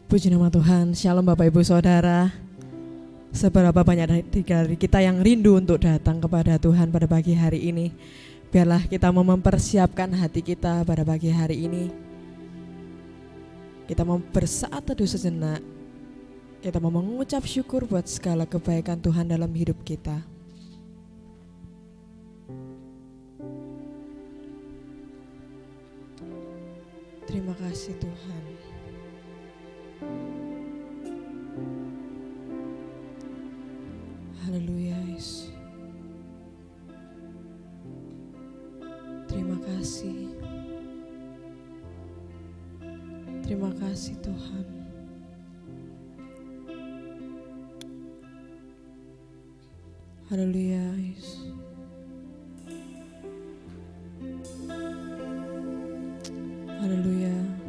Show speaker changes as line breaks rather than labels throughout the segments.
Puji nama Tuhan. Shalom Bapak Ibu Saudara. Seberapa banyak dari kita yang rindu untuk datang kepada Tuhan pada pagi hari ini. Biarlah kita mau mempersiapkan hati kita pada pagi hari ini. Kita mau bersaat teduh sejenak. Kita mau mengucap syukur buat segala kebaikan Tuhan dalam hidup kita. Terima kasih Tuhan. Haleluya Yesus. Terima kasih. Terima kasih Tuhan. Haleluya Yesus. Haleluya.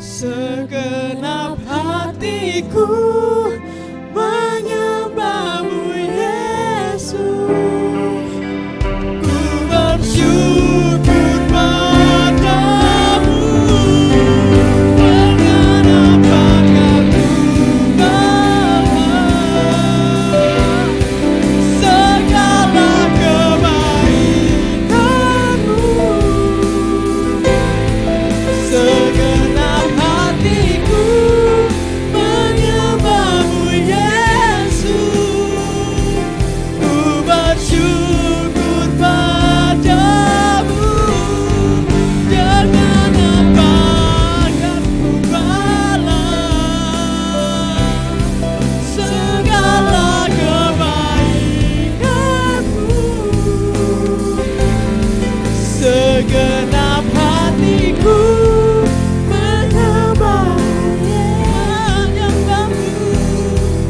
Segenap hatiku menyembahmu Yesus. Ku bersyukur padamu dengan apa kau bawa segala kebaikanmu. Segenap hatiku menyembahmu Yesus. Ku bersyukur padamu dengan apa akan ku balas segala kebaikanmu. Segenap hatiku menyembahmu.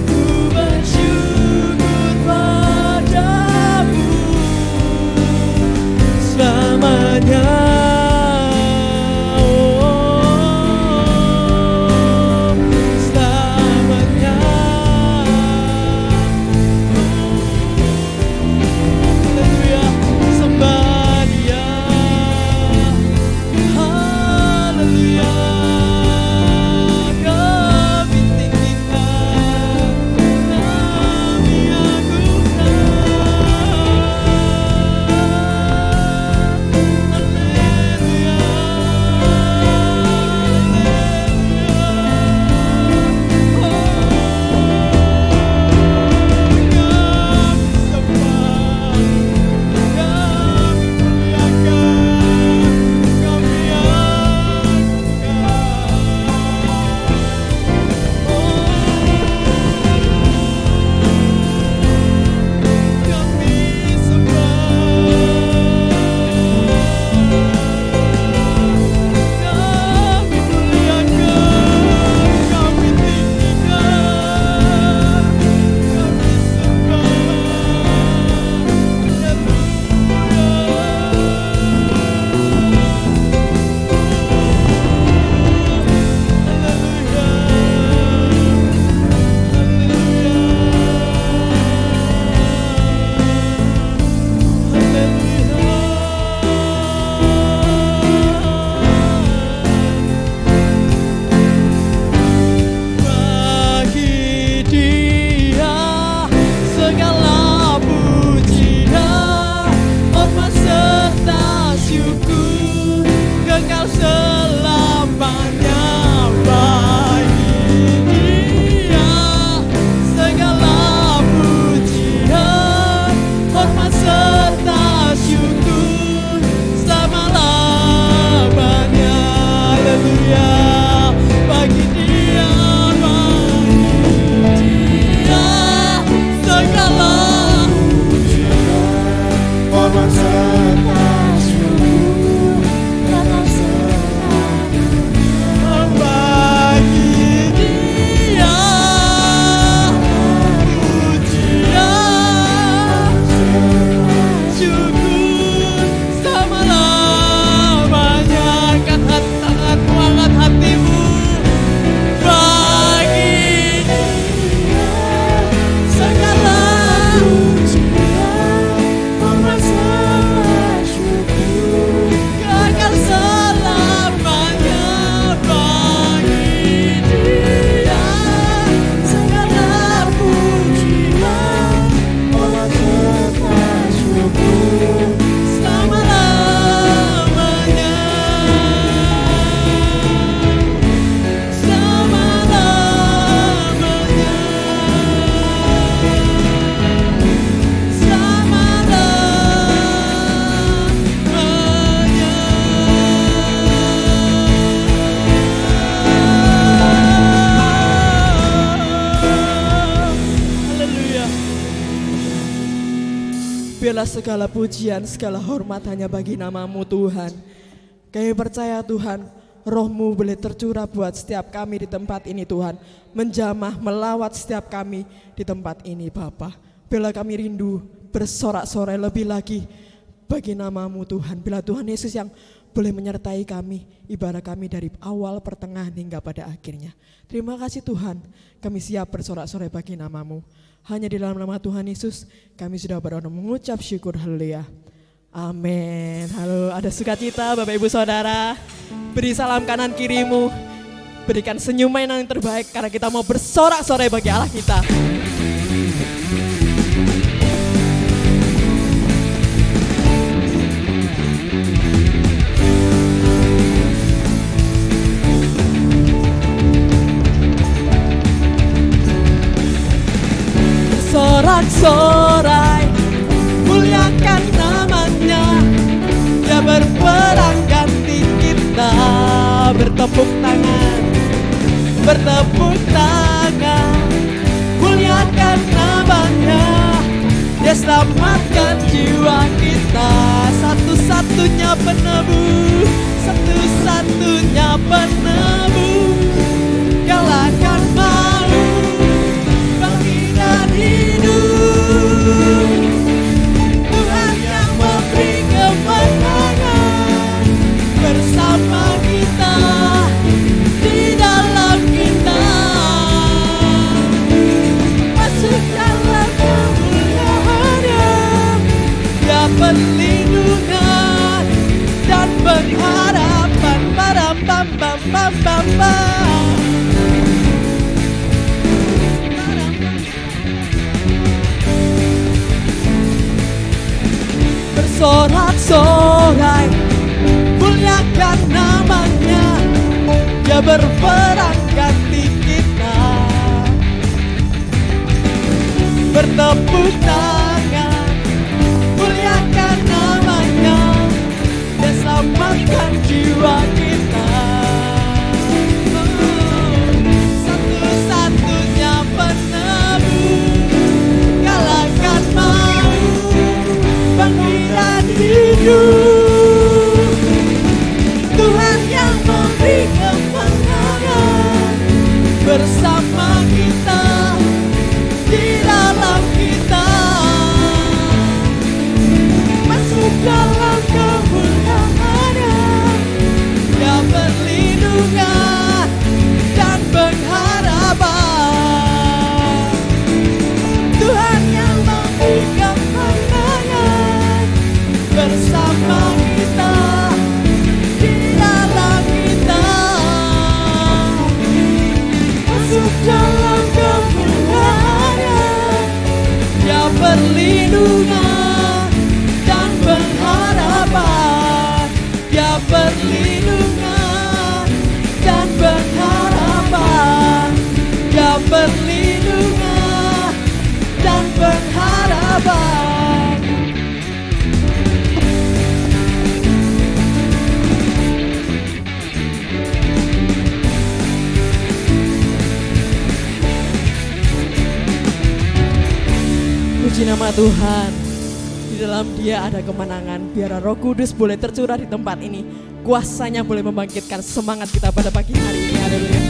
Ku bersyukur padamu selamanya. Selamanya. Haleluya, sembah Dia. Haleluya, kami tinggikan, kami agungkan. Haleluya, bagi Dia segala pujian, hormat serta syukur kekal selamanya. Bagi Dia segala pujian, hormat serta syukur selama-lamanya. Haleluya, bagi Dia segala
Hormat serta syukur kekal selamanya.
bagi Dia pujian syukur selama-lamanya. Angkat tanganmu, angkat hatimu. Bagi segala
Hormat serta syukur
kekal selamanya. Bagi Dia segala pujian,
hormat serta syukur
selama-lamanya. Selama-lamanya. Haleluya. Biarlah segala pujian, segala hormat hanya bagi nama-Mu Tuhan. Kami percaya Tuhan, Roh-Mu boleh tercurah buat setiap kami di tempat ini Tuhan. Menjamah, melawat setiap kami di tempat ini Bapa. Biarlah kami rindu bersorak-sorai lebih lagi bagi nama-Mu Tuhan. Bila Tuhan Yesus yang boleh menyertai kami, ibadah kami dari awal, pertengahan hingga pada akhirnya. Terima kasih Tuhan, kami siap bersorak-sorai bagi nama-Mu. Hanya di dalam nama Tuhan Yesus kami sudah berdoa mengucap syukur, haleluya. Amin. Halo, ada sukacita Bapak Ibu Saudara. Beri salam kanan kirimu, berikan senyuman yang terbaik karena kita mau bersorak-sorai bagi Allah kita. Sorak-sorai, muliakan namanya. Dia berperang ganti kita. Bertepuk tangan, muliakan namanya. Dia selamatkan jiwa kita. Satu-satunya penebus, satu-satunya penebus. Kalahkan malu, bangkit dan hidup. Tuhan yang memberi kemenangan bersama kita, di dalam kita. Masuk dalam kemuliaan-Nya. Dia perlindungan dan pengharapan. Bersorak-sorai, muliakan namanya. Dia berperang ganti kita. Bertepuk tangan, muliakan namanya. Dia selamatkan jiwa kita. Satu-satunya penebus. Kalahkan maut, bangkit dan hidup. Tuhan yang memberi kemenangan bersama kita, di dalam kita. Masuk dalam kemuliaan-Nya. Dia perlindungan dan pengharapan. Tuhan yang memberi kemenangan bersama kita, di dalam kita. Masuk dalam kemuliaan-Nya. Dia perlindungan dan pengharapan. Dia perlindungan dan pengharapan. Dia perlindungan dan pengharapan. Puji nama Tuhan. Di dalam Dia ada kemenangan. Biar Roh Kudus boleh tercurah di tempat ini. Kuasanya boleh membangkitkan semangat kita pada pagi hari ini. Haleluya.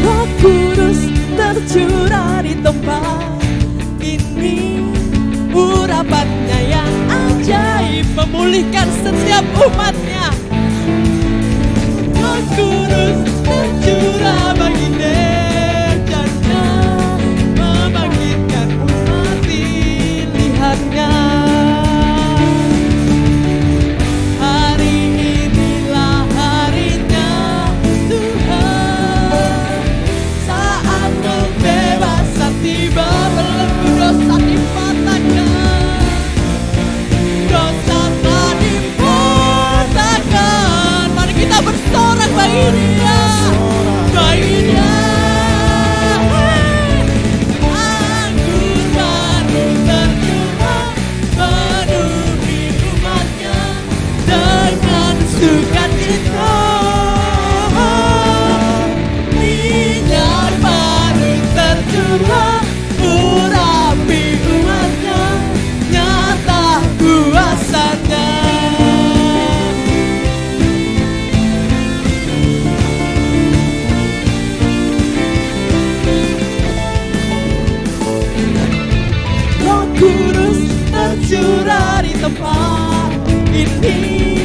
Roh Kudus tercurah di tempat ini. Urapannya yang ajaib memulihkan setiap umatnya. Roh Kudus tercurah bagi dejanya, membangkitkan umat pilihannya. Hari inilah harinya Tuhan, saat pembebasan tiba, belenggu dosa dipatahkan. Dosa telah dipatahkan. Mari kita bersorak bagi Dia, bagi Dia. tempat ini.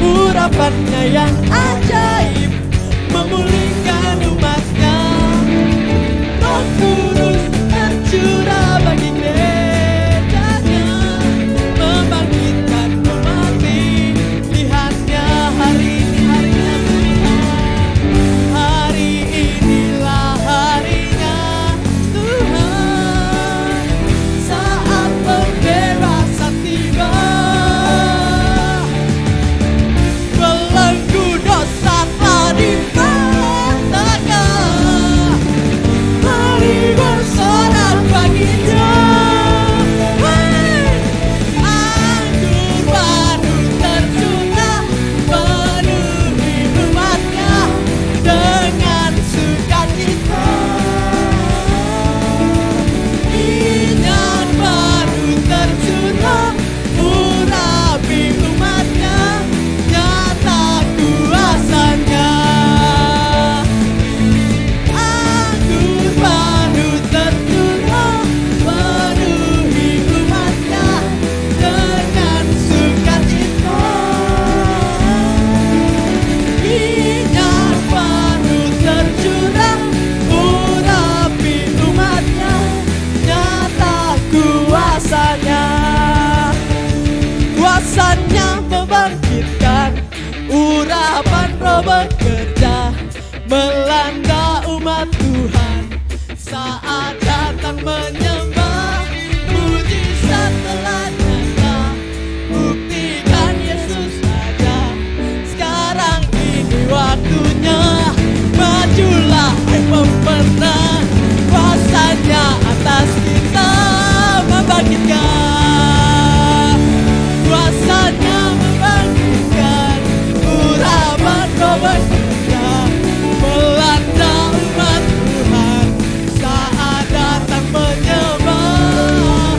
Urapannya yang ajaib memulihkan umatnya. Roh Kudus tercurah bagi gerejanya, membangkitkan kembali. Lihatnya hari ini harinya Tuhan, hari inilah harinya Tuhan. Saat pembebasan tiba, belenggu dosa telah dipatahkan. Mari bersorak baginya. Anggur baru tercurah, penuhi umatnya dengan sukacita. Minyak baru tercurah, urapi umatnya, nyata kuasanya. Anggur baru tercurah, penuhi umatnya dengan sukacita. Minyak baru tercurah, urapi umatnya, nyata kuasanya. Kuasanya membangkitkan, urapan Roh bekerja melanda umat Tuhan. Saat datang menyembah, mujizat telah nyata. Buktikan Yesus saja. Sekarang ini waktunya, majulah hai pemenang. Kuasanya atas kita membangkitkan. Kuasanya membangkitkan, urapan Roh bekerja melanda umat Tuhan. Saat datang menyembah,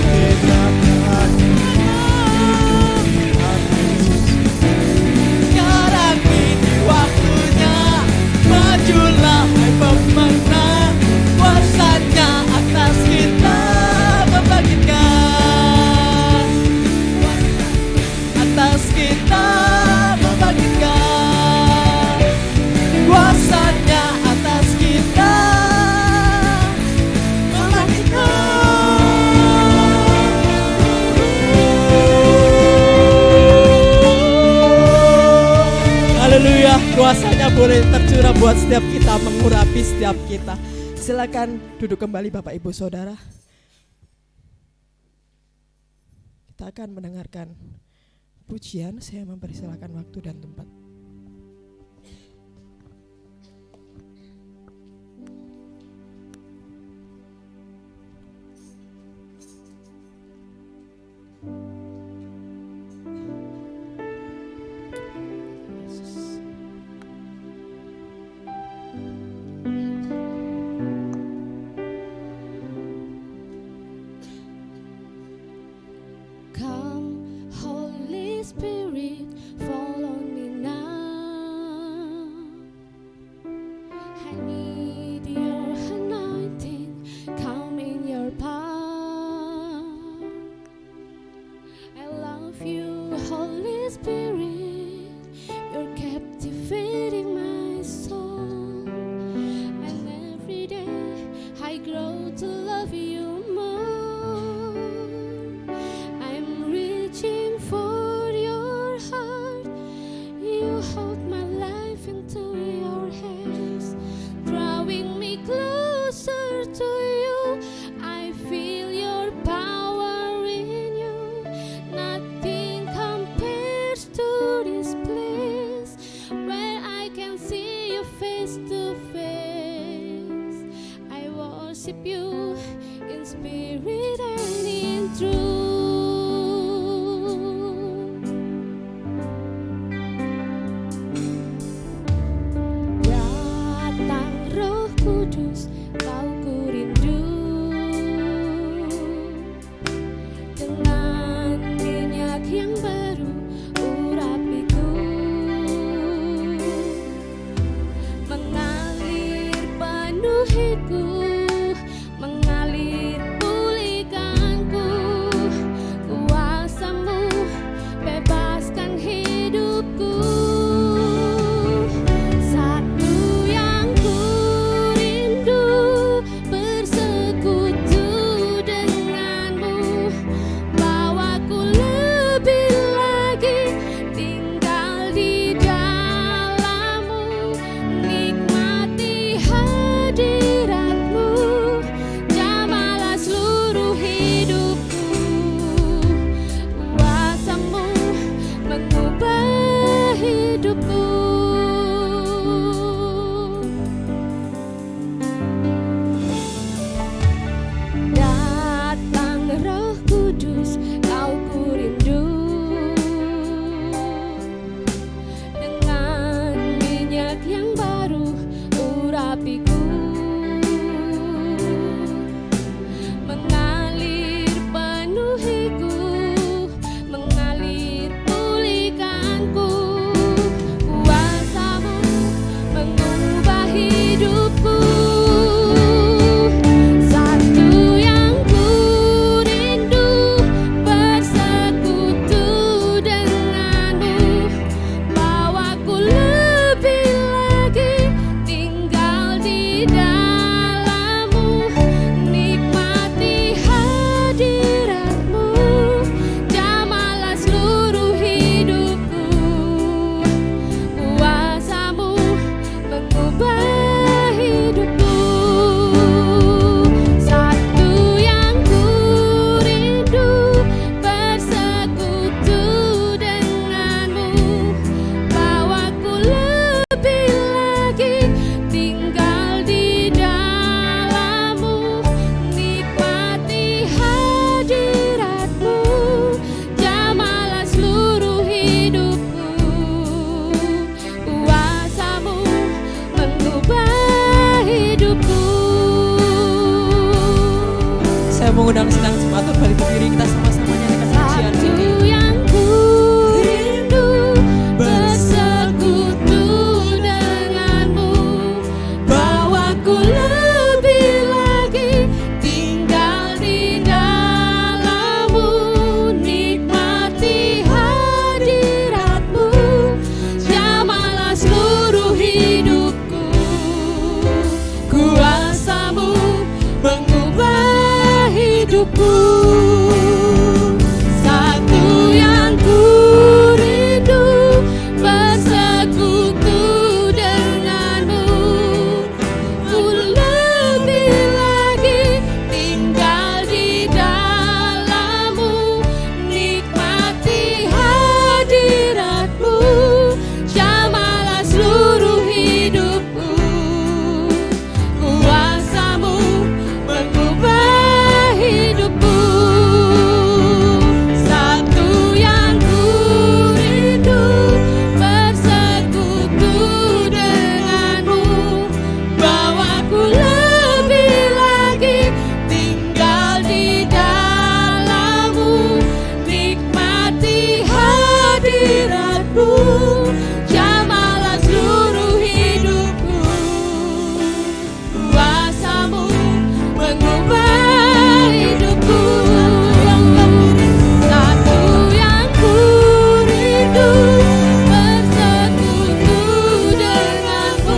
sekarang ini waktunya, majulah hai pemenang. Kuasanya atas kita membangkitkan. Atas kita membangkitkan. Kuasanya atas kita membangkitkan. Haleluya, kuasanya boleh tercurah buat setiap kita, mengurapi setiap kita. Silakan duduk kembali Bapak Ibu Saudara. Kita akan mendengarkan pujian. Saya mempersilakan waktu dan tempat.
Come, Holy Spirit, fall on me now. I need your anointing, come in your power. I love you, Holy Spirit, you're captivating my soul. And every day I grow to love you more. Reaching for your heart, you hold my life into your hands, drawing me closer to you. I feel your power in you. Nothing compares to this place where I can see you face to face. I worship you in spirit and in truth. Kudus, kau ku rindu. Dengan minyak yang baru urapiku, mengalir penuhiku, mengalir pulihkan
mengundang sedang jemaat untuk balik berdiri, kita sama-sama nyanyikan pujian ini.
Satu yang ku rindu bersekutu denganmu, bawaku lebih lagi tinggal di dalammu, nikmati hadiratmu, jamalah seluruh hidupku, kuasamu mengubah hidupku. Satu yang ku rindu bersekutu denganmu, ku lebih lagi tinggal di dalammu, nikmati hadiratmu, jamalah seluruh hidupku, kuasamu mengubah hidupku. Satu yang ku rindu bersekutu denganmu, bawaku lebih lagi tinggal di dalammu, nikmati hadiratmu, jamalah seluruh hidupku, kuasamu mengubah hidupku. Satu yang ku rindu bersekutu denganmu,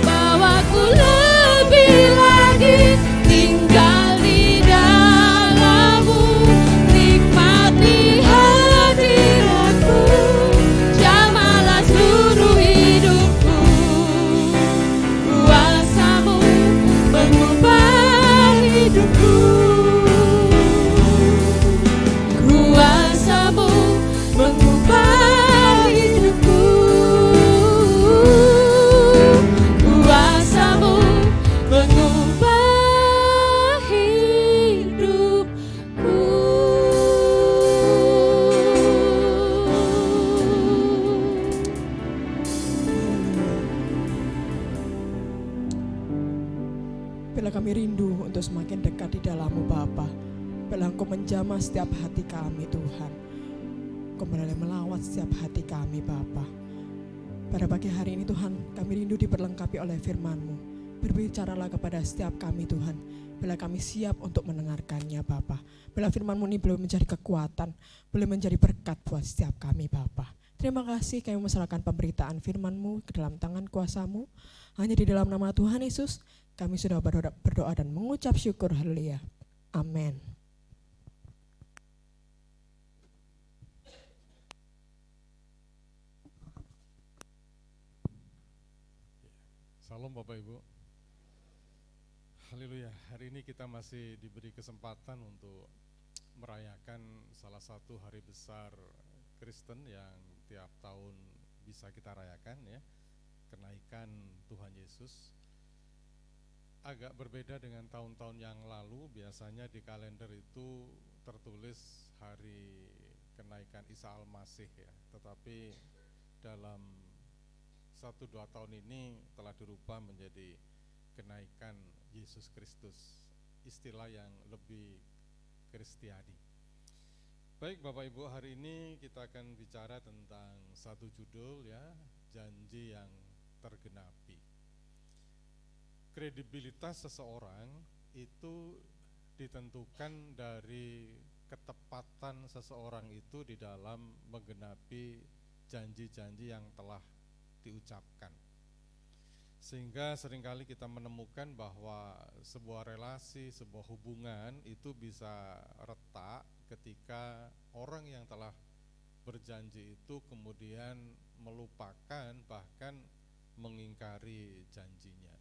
bawaku lebih lagi tinggal di dalammu, nikmati hadiratmu, jamalah seluruh hidupku, kuasamu mengubah hidupku, kuasamu mengubah hidupku, kuasamu mengubah hidupku.
Bila kami rindu untuk semakin dekat di dalam-Mu Bapa, bila Engkau menjamah setiap hati kami Tuhan, Engkau mulai melawat setiap hati kami Bapa. Pada pagi hari ini Tuhan, kami rindu diperlengkapi oleh firman-Mu. Berbicaralah kepada setiap kami Tuhan, bila kami siap untuk mendengarkannya Bapa. Bila firman-Mu ini boleh menjadi kekuatan, boleh menjadi berkat buat setiap kami Bapa. Terima kasih kami menyerahkan pemberitaan firman-Mu ke dalam tangan kuasa-Mu. Hanya di dalam nama Tuhan Yesus, kami sudah berdoa dan mengucap syukur. Haleluya. Amin.
Salam Bapak Ibu. Haleluya. Hari ini kita masih diberi kesempatan untuk merayakan salah satu hari besar Kristen yang tiap tahun bisa kita rayakan ya. Kenaikan Tuhan Yesus. Agak berbeda dengan tahun-tahun yang lalu, biasanya di kalender itu tertulis hari kenaikan Isa Al-Masih ya. Tetapi dalam 1-2 tahun ini telah dirubah menjadi kenaikan Yesus Kristus, istilah yang lebih Kristiani. Baik Bapak Ibu, hari ini kita akan bicara tentang satu judul ya, janji yang tergenapi. Kredibilitas seseorang itu ditentukan dari ketepatan seseorang itu di dalam menggenapi janji-janji yang telah diucapkan. Sehingga seringkali kita menemukan bahwa sebuah relasi, sebuah hubungan itu bisa retak ketika orang yang telah berjanji itu kemudian melupakan bahkan mengingkari janjinya.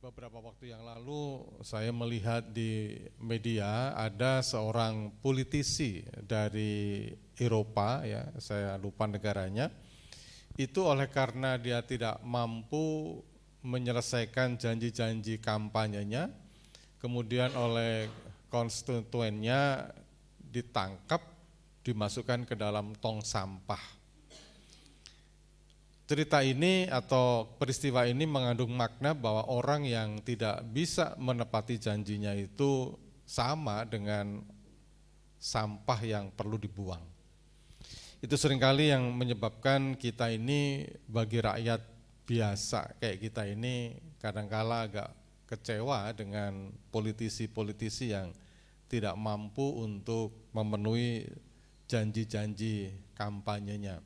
Beberapa waktu yang lalu saya melihat di media ada seorang politisi dari Eropa ya, saya lupa negaranya. Itu oleh karena dia tidak mampu menyelesaikan janji-janji kampanyenya, kemudian oleh konstituennya ditangkap, dimasukkan ke dalam tong sampah. Cerita ini atau peristiwa ini mengandung makna bahwa orang yang tidak bisa menepati janjinya itu sama dengan sampah yang perlu dibuang. Itu seringkali yang menyebabkan kita ini bagi rakyat biasa kayak kita ini kadangkala agak kecewa dengan politisi-politisi yang tidak mampu untuk memenuhi janji-janji kampanyenya.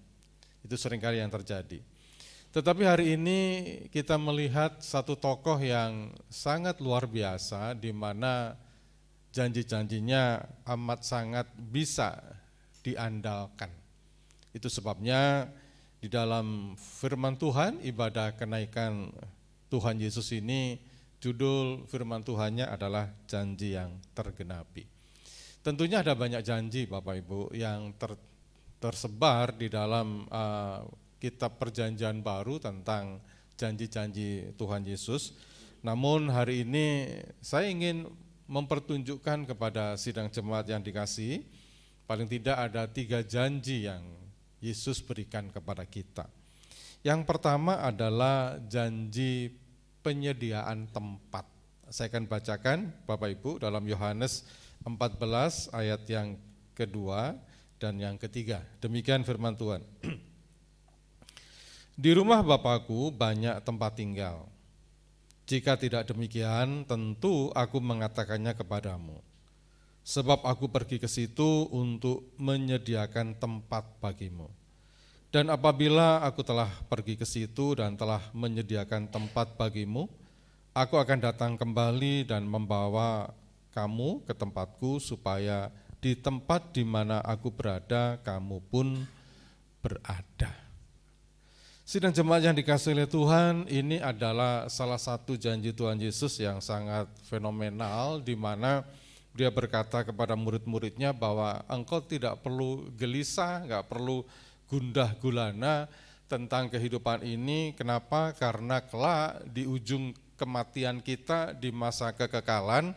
Itu seringkali yang terjadi. Tetapi hari ini kita melihat satu tokoh yang sangat luar biasa di mana janji-janjinya amat sangat bisa diandalkan. Itu sebabnya di dalam firman Tuhan, ibadah kenaikan Tuhan Yesus ini, judul firman Tuhannya adalah janji yang tergenapi. Tentunya ada banyak janji Bapak Ibu yang tersebar di dalam kitab perjanjian baru tentang janji-janji Tuhan Yesus. Namun hari ini saya ingin mempertunjukkan kepada sidang jemaat yang dikasihi, paling tidak ada 3 janji yang Yesus berikan kepada kita. Yang pertama adalah janji penyediaan tempat. Saya akan bacakan Bapak Ibu dalam Yohanes 14 ayat yang kedua dan yang ketiga. Demikian firman Tuhan. Di rumah Bapakku banyak tempat tinggal. Jika tidak demikian, tentu aku mengatakannya kepadamu. Sebab aku pergi ke situ untuk menyediakan tempat bagimu. Dan apabila aku telah pergi ke situ dan telah menyediakan tempat bagimu, aku akan datang kembali dan membawa kamu ke tempatku supaya di tempat di mana aku berada, kamu pun berada. Sidang jemaat yang dikasihi oleh Tuhan, ini adalah salah satu janji Tuhan Yesus yang sangat fenomenal, di mana Dia berkata kepada murid-muridnya bahwa engkau tidak perlu gelisah, enggak perlu gundah gulana tentang kehidupan ini. Kenapa? Karena kelak di ujung kematian kita di masa kekekalan,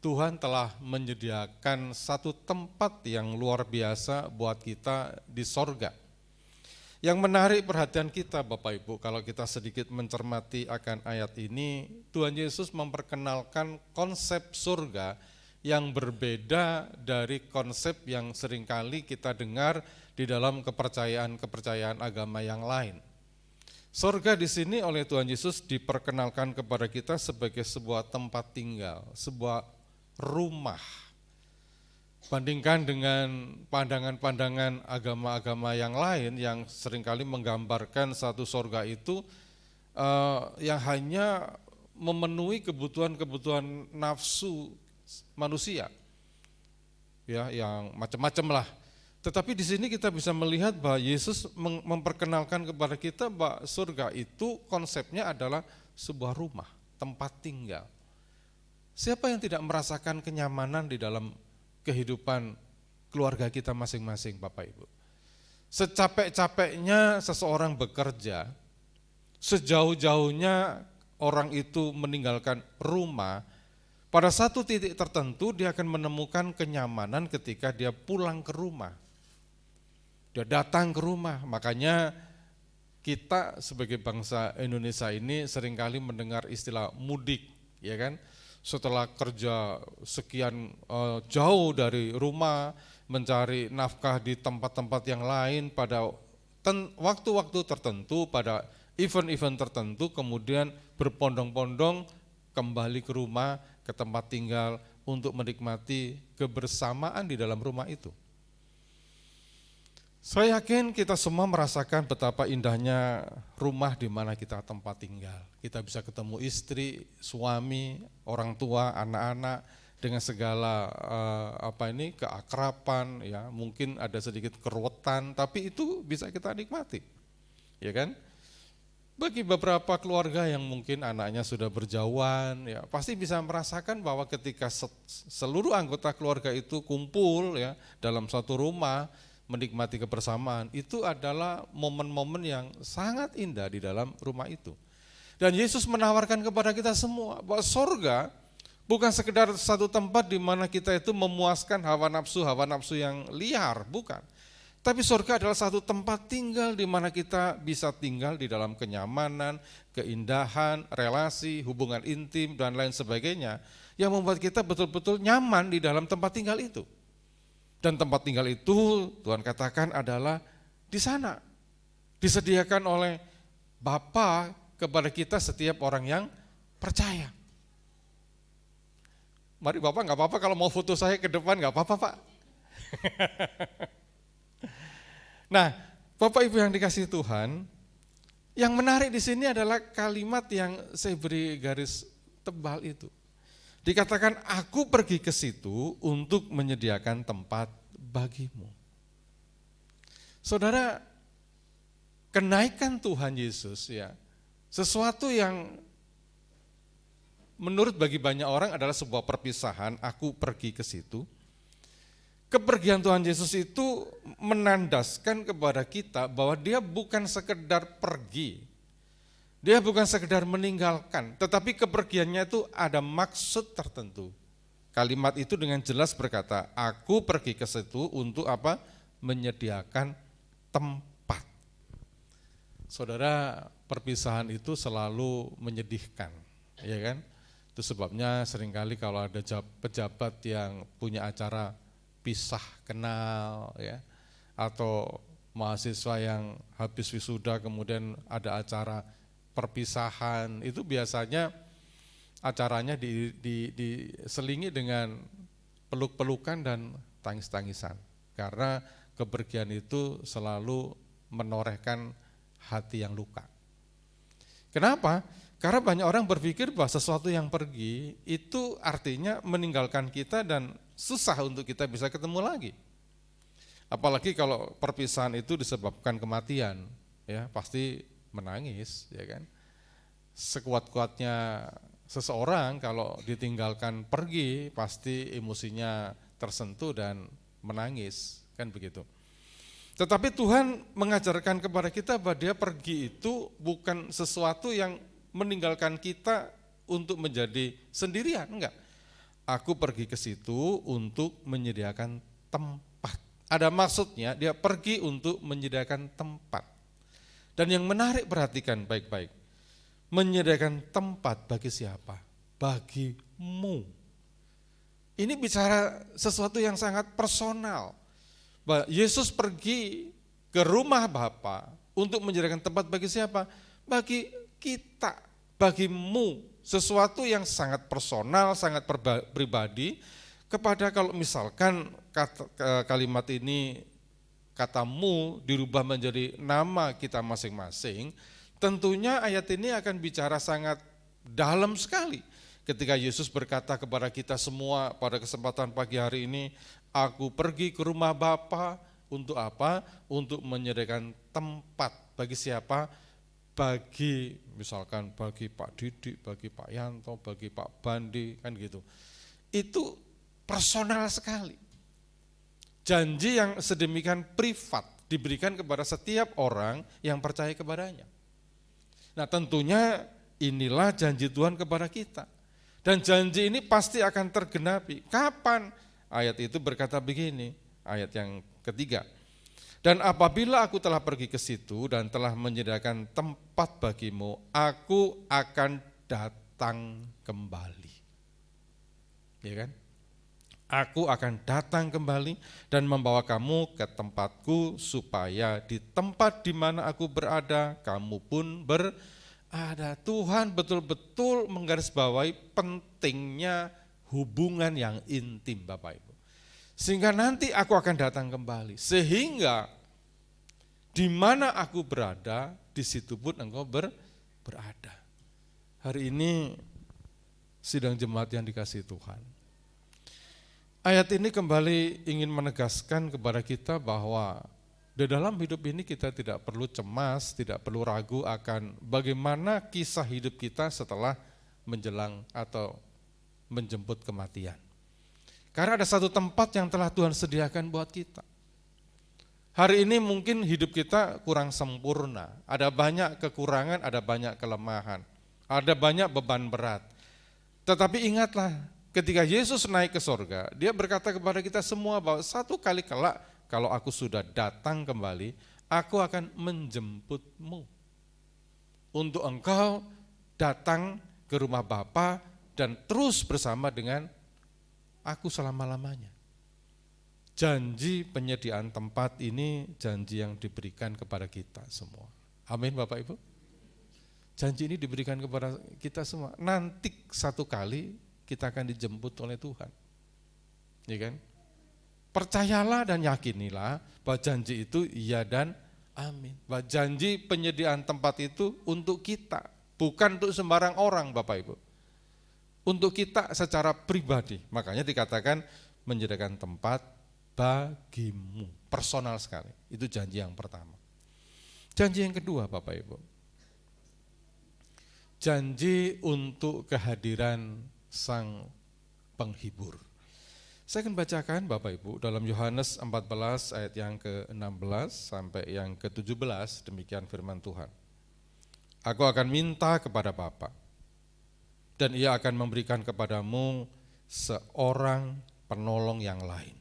Tuhan telah menyediakan satu tempat yang luar biasa buat kita di sorga. Yang menarik perhatian kita Bapak Ibu, kalau kita sedikit mencermati akan ayat ini, Tuhan Yesus memperkenalkan konsep surga yang berbeda dari konsep yang seringkali kita dengar di dalam kepercayaan agama yang lain. Surga di sini oleh Tuhan Yesus diperkenalkan kepada kita sebagai sebuah tempat tinggal, sebuah rumah. Bandingkan dengan pandangan-pandangan agama-agama yang lain yang seringkali menggambarkan satu surga itu yang hanya memenuhi kebutuhan-kebutuhan nafsu manusia, ya, yang macam-macam lah. Tetapi di sini kita bisa melihat bahwa Yesus memperkenalkan kepada kita bahwa surga itu konsepnya adalah sebuah rumah, tempat tinggal. Siapa yang tidak merasakan kenyamanan di dalam kehidupan keluarga kita masing-masing, Bapak Ibu? Secapek-capeknya seseorang bekerja, sejauh-jauhnya orang itu meninggalkan rumah, pada satu titik tertentu dia akan menemukan kenyamanan ketika dia pulang ke rumah. Dia datang ke rumah. Makanya kita sebagai bangsa Indonesia ini seringkali mendengar istilah mudik, ya kan? Setelah kerja sekian jauh dari rumah, mencari nafkah di tempat-tempat yang lain pada waktu-waktu tertentu, pada event-event tertentu, kemudian berpondong-pondong kembali ke rumah, ke tempat tinggal untuk menikmati kebersamaan di dalam rumah itu. Saya yakin kita semua merasakan betapa indahnya rumah di mana kita tempat tinggal. Kita bisa ketemu istri, suami, orang tua, anak-anak dengan segala keakraban, ya, mungkin ada sedikit keruwetan, tapi itu bisa kita nikmati, ya kan? Bagi beberapa keluarga yang mungkin anaknya sudah berjauhan, ya pasti bisa merasakan bahwa ketika seluruh anggota keluarga itu kumpul, ya, dalam satu rumah menikmati kebersamaan, itu adalah momen-momen yang sangat indah di dalam rumah itu. Dan Yesus menawarkan kepada kita semua bahwa surga bukan sekedar satu tempat di mana kita itu memuaskan hawa nafsu yang liar, bukan. Tapi surga adalah satu tempat tinggal di mana kita bisa tinggal di dalam kenyamanan, keindahan, relasi, hubungan intim, dan lain sebagainya yang membuat kita betul-betul nyaman di dalam tempat tinggal itu. Dan tempat tinggal itu Tuhan katakan adalah di sana. Disediakan oleh Bapa kepada kita setiap orang yang percaya. Mari Bapak, nggak apa-apa kalau mau foto saya ke depan, nggak apa-apa Pak. Nah, Bapak Ibu yang dikasihi Tuhan, yang menarik di sini adalah kalimat yang saya beri garis tebal itu. Dikatakan, aku pergi ke situ untuk menyediakan tempat bagimu. Saudara, kenaikan Tuhan Yesus ya, sesuatu yang menurut bagi banyak orang adalah sebuah perpisahan, aku pergi ke situ. Kepergian Tuhan Yesus itu menandaskan kepada kita bahwa dia bukan sekedar pergi. Dia bukan sekedar meninggalkan, tetapi kepergiannya itu ada maksud tertentu. Kalimat itu dengan jelas berkata, aku pergi ke situ untuk apa? Menyediakan tempat. Saudara, perpisahan itu selalu menyedihkan, ya kan? Itu sebabnya seringkali kalau ada pejabat yang punya acara pisah kenal, ya, atau mahasiswa yang habis wisuda kemudian ada acara perpisahan, itu biasanya acaranya diselingi dengan peluk-pelukan dan tangis-tangisan. Karena kepergian itu selalu menorehkan hati yang luka. Kenapa? Karena banyak orang berpikir bahwa sesuatu yang pergi itu artinya meninggalkan kita dan susah untuk kita bisa ketemu lagi. Apalagi kalau perpisahan itu disebabkan kematian, ya pasti menangis, ya kan. Sekuat-kuatnya seseorang kalau ditinggalkan pergi pasti emosinya tersentuh dan menangis, kan begitu. Tetapi Tuhan mengajarkan kepada kita bahwa dia pergi itu bukan sesuatu yang meninggalkan kita untuk menjadi sendirian, enggak. Aku pergi ke situ untuk menyediakan tempat. Ada maksudnya, dia pergi untuk menyediakan tempat. Dan yang menarik, perhatikan baik-baik. Menyediakan tempat bagi siapa? Bagimu. Ini bicara sesuatu yang sangat personal. Yesus pergi ke rumah Bapa untuk menyediakan tempat bagi siapa? Bagi kita, bagimu. Sesuatu yang sangat personal, sangat pribadi. Kepada kalau misalkan kalimat ini, katamu dirubah menjadi nama kita masing-masing, tentunya ayat ini akan bicara sangat dalam sekali. Ketika Yesus berkata kepada kita semua pada kesempatan pagi hari ini, aku pergi ke rumah Bapa untuk apa? Untuk menyediakan tempat bagi siapa? Bagi misalkan bagi Pak Didik, bagi Pak Yanto, bagi Pak Bandi, kan gitu. Itu personal sekali. Janji yang sedemikian privat diberikan kepada setiap orang yang percaya kepadanya. Nah, tentunya inilah janji Tuhan kepada kita. Dan janji ini pasti akan tergenapi. Kapan? Ayat itu berkata begini, ayat yang ketiga. Dan apabila aku telah pergi ke situ dan telah menyediakan tempat bagimu, aku akan datang kembali. Ya kan? Aku akan datang kembali dan membawa kamu ke tempatku supaya di tempat di mana aku berada, kamu pun berada. Tuhan betul-betul menggarisbawahi pentingnya hubungan yang intim, Bapak Ibu. Sehingga nanti aku akan datang kembali. Sehingga di mana aku berada, di situ pun engkau berada. Hari ini sidang jemaat yang dikasihi Tuhan. Ayat ini kembali ingin menegaskan kepada kita bahwa di dalam hidup ini kita tidak perlu cemas, tidak perlu ragu akan bagaimana kisah hidup kita setelah menjelang atau menjemput kematian. Karena ada satu tempat yang telah Tuhan sediakan buat kita. Hari ini mungkin hidup kita kurang sempurna, ada banyak kekurangan, ada banyak kelemahan, ada banyak beban berat. Tetapi ingatlah, ketika Yesus naik ke sorga, dia berkata kepada kita semua bahwa satu kali kelak kalau aku sudah datang kembali, aku akan menjemputmu. Untuk engkau datang ke rumah Bapa dan terus bersama dengan aku selama-lamanya. Janji penyediaan tempat ini janji yang diberikan kepada kita semua. Amin Bapak Ibu. Janji ini diberikan kepada kita semua. Nanti satu kali kita akan dijemput oleh Tuhan. Ya kan? Percayalah dan yakinilah bahwa janji itu iya dan amin. Bahwa janji penyediaan tempat itu untuk kita, bukan untuk sembarang orang Bapak Ibu. Untuk kita secara pribadi. Makanya dikatakan menyediakan tempat bagimu, personal sekali. Itu janji yang pertama. Janji yang kedua Bapak Ibu, janji untuk kehadiran Sang Penghibur. Saya akan bacakan Bapak Ibu dalam Yohanes 14 ayat yang ke-16 sampai yang ke-17, demikian firman Tuhan. Aku akan minta kepada Bapa, dan Ia akan memberikan kepadamu seorang penolong yang lain,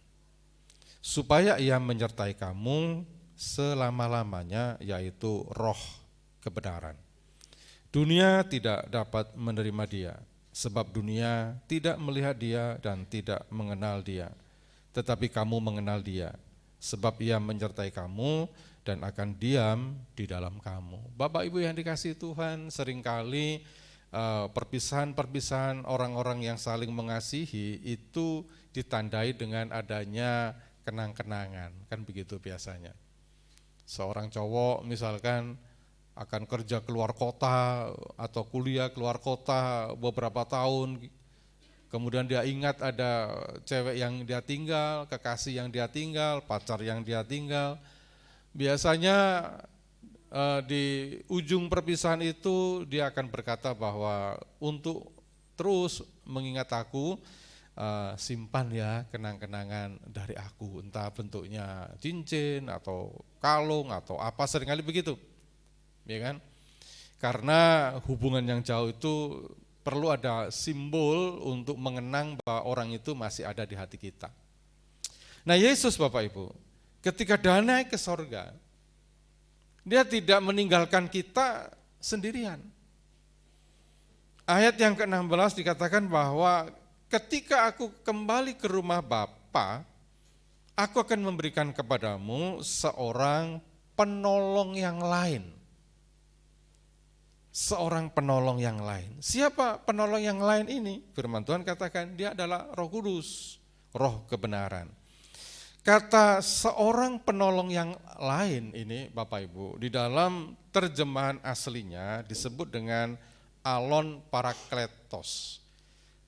supaya Ia menyertai kamu selama-lamanya, yaitu Roh kebenaran. Dunia tidak dapat menerima Dia, sebab dunia tidak melihat Dia dan tidak mengenal Dia. Tetapi kamu mengenal Dia, sebab Ia menyertai kamu dan akan diam di dalam kamu. Bapak Ibu yang dikasihi Tuhan, seringkali perpisahan-perpisahan orang-orang yang saling mengasihi itu ditandai dengan adanya kenang-kenangan, kan begitu biasanya. Seorang cowok misalkan akan kerja keluar kota atau kuliah keluar kota beberapa tahun, kemudian dia ingat ada cewek yang dia tinggal, kekasih yang dia tinggal, pacar yang dia tinggal. Biasanya di ujung perpisahan itu dia akan berkata bahwa untuk terus mengingat aku, simpan ya kenang-kenangan dari aku, entah bentuknya cincin atau kalung atau apa, seringkali begitu, ya kan? Karena hubungan yang jauh itu perlu ada simbol untuk mengenang bahwa orang itu masih ada di hati kita. Nah Yesus Bapak Ibu, ketika dia naik ke sorga, Dia tidak meninggalkan kita sendirian. Ayat yang ke-16 dikatakan bahwa ketika aku kembali ke rumah Bapa, aku akan memberikan kepadamu seorang penolong yang lain. Seorang penolong yang lain. Siapa penolong yang lain ini? Firman Tuhan katakan dia adalah Roh Kudus, Roh kebenaran. Kata seorang penolong yang lain ini Bapak Ibu, di dalam terjemahan aslinya disebut dengan alon parakletos.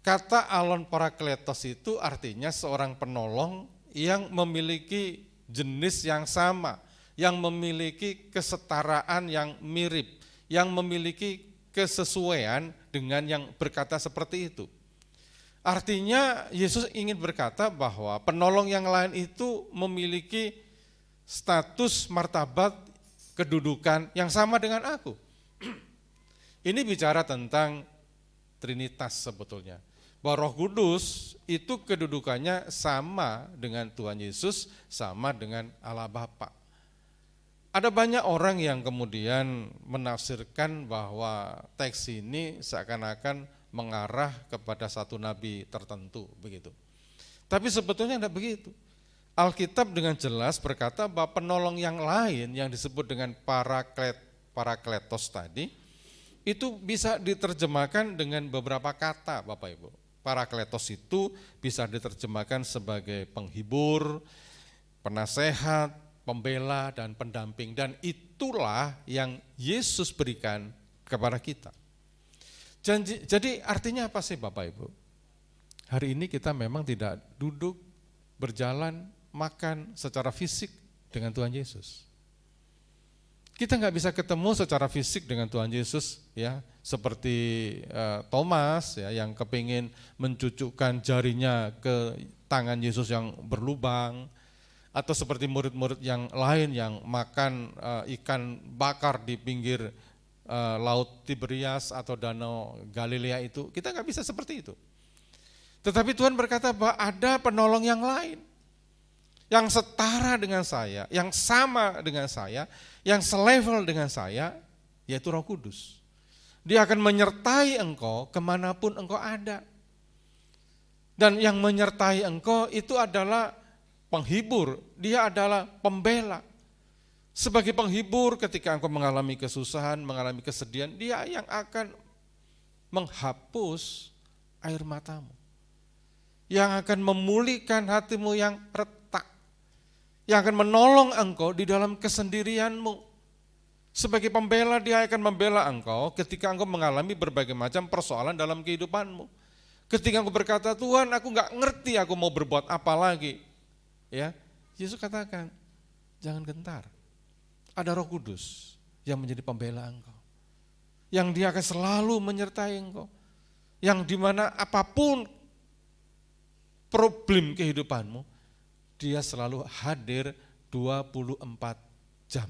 Kata alon parakletos itu artinya seorang penolong yang memiliki jenis yang sama, yang memiliki kesetaraan yang mirip, yang memiliki kesesuaian dengan yang berkata seperti itu. Artinya Yesus ingin berkata bahwa penolong yang lain itu memiliki status, martabat, kedudukan yang sama dengan aku. Ini bicara tentang Trinitas sebetulnya. Bahwa Roh Kudus itu kedudukannya sama dengan Tuhan Yesus, sama dengan Allah Bapa. Ada banyak orang yang kemudian menafsirkan bahwa teks ini seakan-akan mengarah kepada satu nabi tertentu begitu. Tapi sebetulnya tidak begitu. Alkitab dengan jelas berkata bahwa penolong yang lain yang disebut dengan parakletos tadi itu bisa diterjemahkan dengan beberapa kata Bapak Ibu. Parakletos itu bisa diterjemahkan sebagai penghibur, penasehat, pembela dan pendamping, dan itulah yang Yesus berikan kepada kita. Jadi artinya apa sih Bapak Ibu? Hari ini kita memang tidak duduk, berjalan, makan secara fisik dengan Tuhan Yesus. Kita nggak bisa ketemu secara fisik dengan Tuhan Yesus, ya, seperti Thomas ya, yang kepingin mencucukkan jarinya ke tangan Yesus yang berlubang, atau seperti murid-murid yang lain yang makan ikan bakar di pinggir Laut Tiberias atau Danau Galilea itu, kita nggak bisa seperti itu. Tetapi Tuhan berkata bahwa ada penolong yang lain, yang setara dengan saya, yang sama dengan saya, yang selevel dengan saya, yaitu Roh Kudus. Dia akan menyertai engkau kemanapun engkau ada. Dan yang menyertai engkau itu adalah penghibur, dia adalah pembela. Sebagai penghibur ketika engkau mengalami kesusahan, mengalami kesedihan, dia yang akan menghapus air matamu. Yang akan memulihkan hatimu yang retak. Yang akan menolong engkau di dalam kesendirianmu. Sebagai pembela, dia akan membela engkau ketika engkau mengalami berbagai macam persoalan dalam kehidupanmu. Ketika engkau berkata, Tuhan aku gak ngerti aku mau berbuat apa lagi. Ya, Yesus katakan, jangan gentar. Ada Roh Kudus yang menjadi pembela engkau. Yang dia akan selalu menyertai engkau. Yang dimana apapun problem kehidupanmu, dia selalu hadir 24 jam.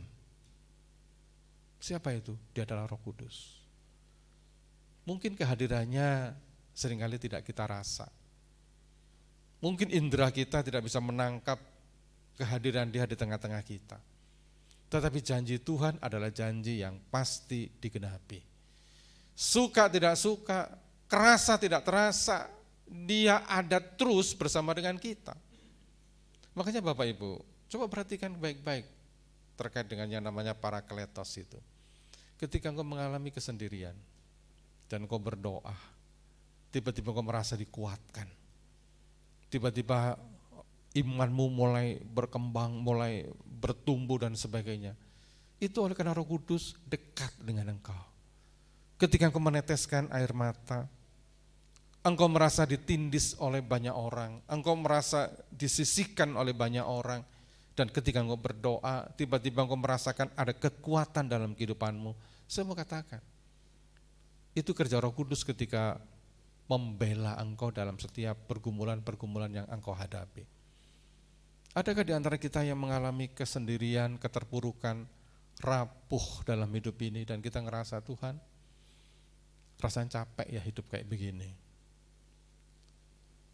Siapa itu? Dia adalah Roh Kudus. Mungkin kehadirannya seringkali tidak kita rasa. Mungkin indera kita tidak bisa menangkap kehadiran dia di tengah-tengah kita. Tetapi janji Tuhan adalah janji yang pasti digenapi. Suka tidak suka, kerasa tidak terasa, dia ada terus bersama dengan kita. Makanya Bapak Ibu, coba perhatikan baik-baik terkait dengan yang namanya parakletos itu. Ketika engkau mengalami kesendirian dan engkau berdoa, tiba-tiba engkau merasa dikuatkan. Tiba-tiba imanmu mulai berkembang, mulai bertumbuh dan sebagainya. Itu oleh karena Roh Kudus dekat dengan engkau. Ketika engkau meneteskan air mata, engkau merasa ditindis oleh banyak orang, engkau merasa disisihkan oleh banyak orang. Dan ketika engkau berdoa, tiba-tiba engkau merasakan ada kekuatan dalam kehidupanmu. Saya mau katakan, itu kerja Roh Kudus ketika membela engkau dalam setiap pergumulan-pergumulan yang engkau hadapi. Adakah di antara kita yang mengalami kesendirian, keterpurukan, rapuh dalam hidup ini, dan kita ngerasa, Tuhan, rasanya capek ya hidup kayak begini.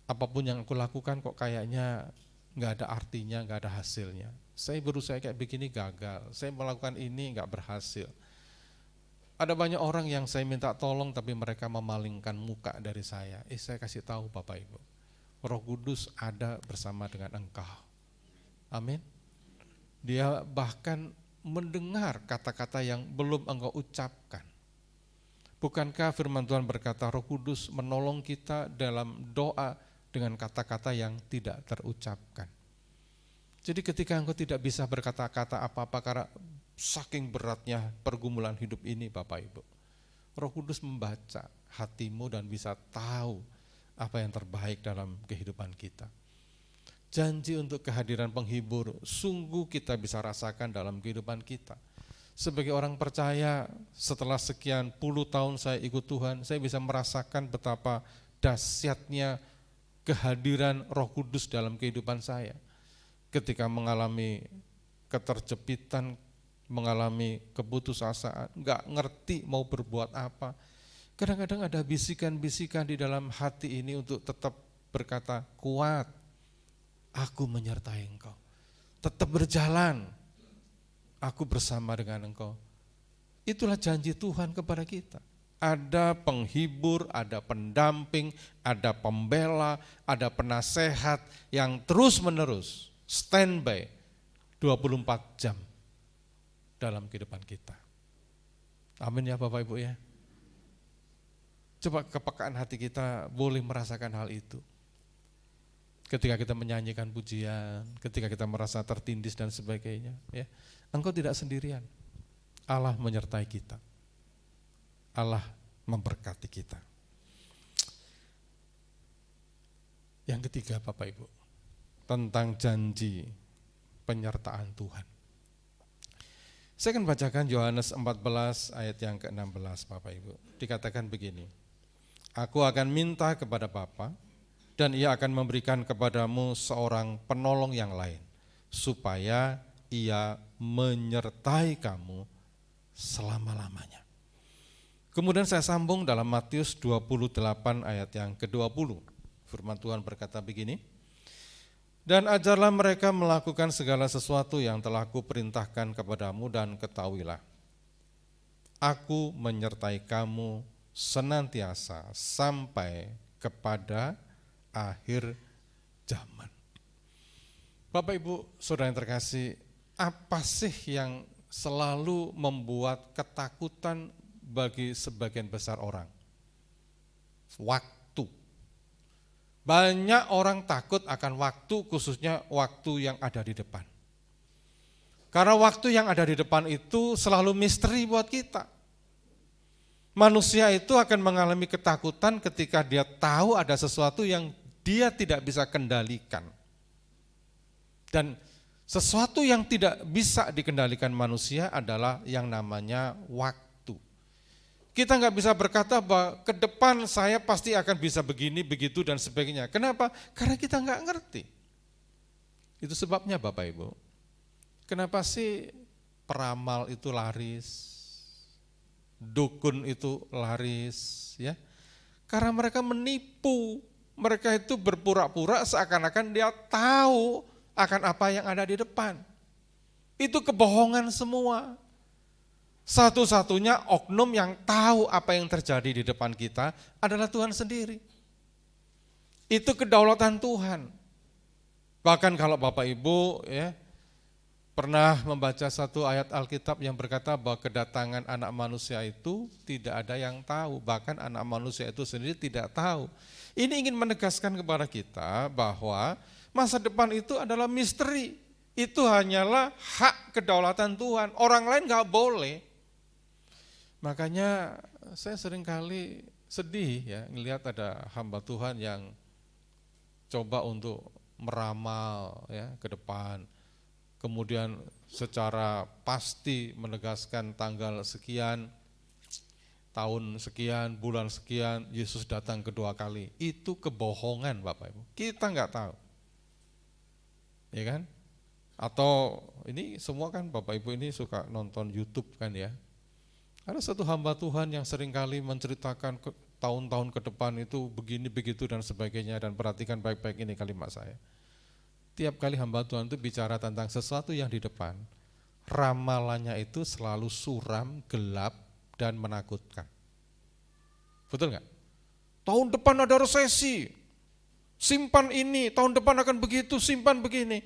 Apapun yang aku lakukan kok kayaknya nggak ada artinya, nggak ada hasilnya. Saya berusaha kayak begini gagal, saya melakukan ini nggak berhasil. Ada banyak orang yang saya minta tolong tapi mereka memalingkan muka dari saya. Saya kasih tahu Bapak Ibu, Roh Kudus ada bersama dengan engkau. Amin. Dia bahkan mendengar kata-kata yang belum engkau ucapkan. Bukankah firman Tuhan berkata Roh Kudus menolong kita dalam doa dengan kata-kata yang tidak terucapkan. Jadi ketika engkau tidak bisa berkata-kata apa-apa karena saking beratnya pergumulan hidup ini Bapak Ibu, Roh Kudus membaca hatimu dan bisa tahu apa yang terbaik dalam kehidupan kita. Janji untuk kehadiran penghibur sungguh kita bisa rasakan dalam kehidupan kita. Sebagai orang percaya, setelah sekian puluh tahun saya ikut Tuhan, saya bisa merasakan betapa dahsyatnya kehadiran Roh Kudus dalam kehidupan saya. Ketika mengalami keterjepitan, mengalami keputusasaan, gak ngerti mau berbuat apa. Kadang-kadang ada bisikan-bisikan di dalam hati ini untuk tetap berkata, kuat, aku menyertai engkau. Tetap berjalan, aku bersama dengan engkau. Itulah janji Tuhan kepada kita. Ada penghibur, ada pendamping, ada pembela, ada penasehat yang terus-menerus standby 24 jam dalam kehidupan kita. Amin ya Bapak Ibu ya. Coba kepekaan hati kita boleh merasakan hal itu. Ketika kita menyanyikan pujian, ketika kita merasa tertindis dan sebagainya, ya, engkau tidak sendirian. Allah menyertai kita. Allah memberkati kita. Yang ketiga Bapak Ibu, tentang janji penyertaan Tuhan. Saya akan bacakan Yohanes 14 ayat yang ke-16 Bapak Ibu. Dikatakan begini, aku akan minta kepada Bapa dan ia akan memberikan kepadamu seorang penolong yang lain, supaya ia menyertai kamu selama-lamanya. Kemudian saya sambung dalam Matius 28 ayat yang ke-20. Firman Tuhan berkata begini, dan ajarlah mereka melakukan segala sesuatu yang telah kuperintahkan kepadamu dan ketahuilah, Aku menyertai kamu senantiasa sampai kepada akhir zaman. Bapak Ibu Saudara yang terkasih, apa sih yang selalu membuat ketakutan bagi sebagian besar orang? Waktu. Banyak orang takut akan waktu, khususnya waktu yang ada di depan. Karena waktu yang ada di depan itu selalu misteri buat kita. Manusia itu akan mengalami ketakutan ketika dia tahu ada sesuatu yang dia tidak bisa kendalikan. Dan sesuatu yang tidak bisa dikendalikan manusia adalah yang namanya waktu. Kita nggak bisa berkata bahwa ke depan saya pasti akan bisa begini, begitu, dan sebagainya. Kenapa? Karena kita nggak ngerti. Itu sebabnya Bapak Ibu. Kenapa sih peramal itu laris? Dukun itu laris, ya? Karena mereka menipu, mereka itu berpura-pura seakan-akan dia tahu akan apa yang ada di depan. Itu kebohongan semua. Satu-satunya oknum yang tahu apa yang terjadi di depan kita adalah Tuhan sendiri. Itu kedaulatan Tuhan. Bahkan kalau Bapak Ibu ya pernah membaca satu ayat Alkitab yang berkata bahwa kedatangan anak manusia itu tidak ada yang tahu, bahkan anak manusia itu sendiri tidak tahu. Ini ingin menegaskan kepada kita bahwa masa depan itu adalah misteri. Itu hanyalah hak kedaulatan Tuhan, orang lain gak boleh. Makanya saya seringkali sedih ya ngelihat ada hamba Tuhan yang coba untuk meramal ya ke depan. Kemudian secara pasti menegaskan tanggal sekian, tahun sekian, bulan sekian, Yesus datang kedua kali. Itu kebohongan Bapak Ibu, kita nggak tahu. Ya kan? Atau ini semua kan Bapak Ibu ini suka nonton YouTube kan ya. Ada satu hamba Tuhan yang seringkali menceritakan tahun-tahun ke depan itu begini, begitu dan sebagainya, dan perhatikan baik-baik ini kalimat saya. Tiap kali hamba Tuhan itu bicara tentang sesuatu yang di depan, ramalannya itu selalu suram, gelap, dan menakutkan. Betul nggak? Tahun depan ada resesi, simpan ini, tahun depan akan begitu, simpan begini.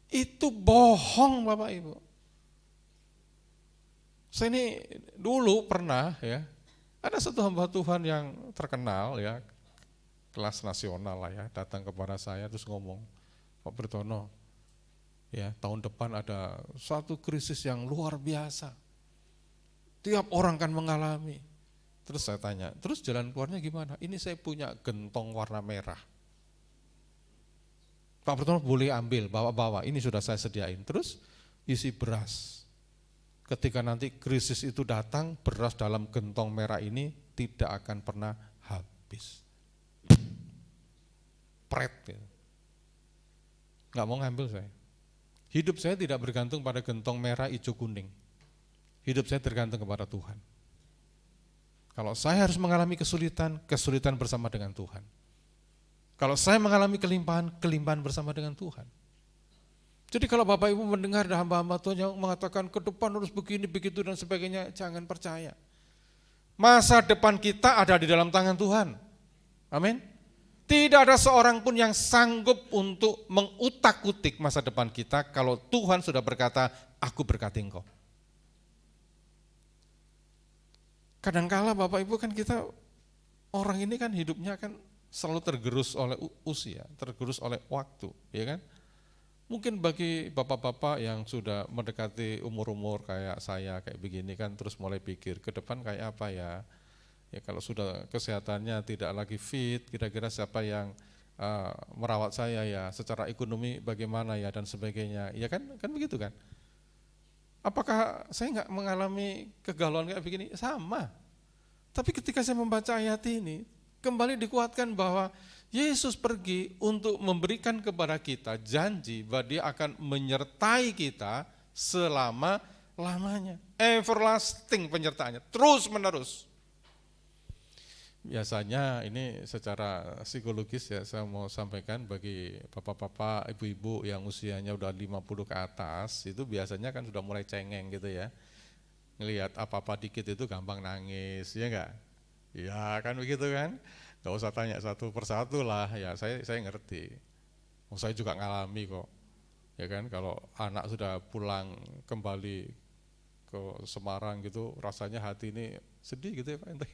Itu bohong Bapak Ibu. Saya ini dulu pernah ya, ada satu hamba Tuhan yang terkenal ya, kelas nasional lah ya, datang kepada saya terus ngomong, Pak Bertono, ya tahun depan ada suatu krisis yang luar biasa. Tiap orang kan mengalami. Terus saya tanya, terus jalan keluarnya gimana? Ini saya punya gentong warna merah. Pak Bertono boleh ambil, bawa-bawa, ini sudah saya sediain. Terus isi beras. Ketika nanti krisis itu datang, beras dalam gentong merah ini tidak akan pernah habis. Pret gitu. Nggak mau ngambil saya. Hidup saya tidak bergantung pada gentong merah, hijau, kuning. Hidup saya tergantung kepada Tuhan. Kalau saya harus mengalami kesulitan, kesulitan bersama dengan Tuhan. Kalau saya mengalami kelimpahan, kelimpahan bersama dengan Tuhan. Jadi kalau Bapak Ibu mendengar ada hamba-hamba Tuhan yang mengatakan ke depan harus begini, begitu dan sebagainya, jangan percaya. Masa depan kita ada di dalam tangan Tuhan. Amin. Tidak ada seorang pun yang sanggup untuk mengutak-utik masa depan kita kalau Tuhan sudah berkata, aku berkati engkau. Kadangkala Bapak Ibu kan kita, orang ini kan hidupnya kan selalu tergerus oleh usia, tergerus oleh waktu, ya kan? Mungkin bagi bapak-bapak yang sudah mendekati umur-umur kayak saya, kayak begini kan terus mulai pikir, ke depan kayak apa ya? Ya kalau sudah kesehatannya tidak lagi fit, kira-kira siapa yang merawat saya ya, secara ekonomi bagaimana ya dan sebagainya, ya kan begitu kan? Apakah saya nggak mengalami kegalauan kayak begini? Sama. Tapi ketika saya membaca ayat ini, kembali dikuatkan bahwa Yesus pergi untuk memberikan kepada kita janji bahwa Dia akan menyertai kita selama-lamanya. Everlasting penyertaannya, terus menerus. Biasanya ini secara psikologis ya saya mau sampaikan bagi bapak-bapak, ibu-ibu yang usianya udah 50 ke atas, itu biasanya kan sudah mulai cengeng gitu ya. ngelihat apa-apa dikit itu gampang nangis, ya enggak? Ya kan begitu kan? Gak usah tanya satu persatu lah, ya saya ngerti. Saya juga ngalami kok, ya kan? Kalau anak sudah pulang kembali ke Semarang gitu, rasanya hati ini sedih gitu ya Pak Ente.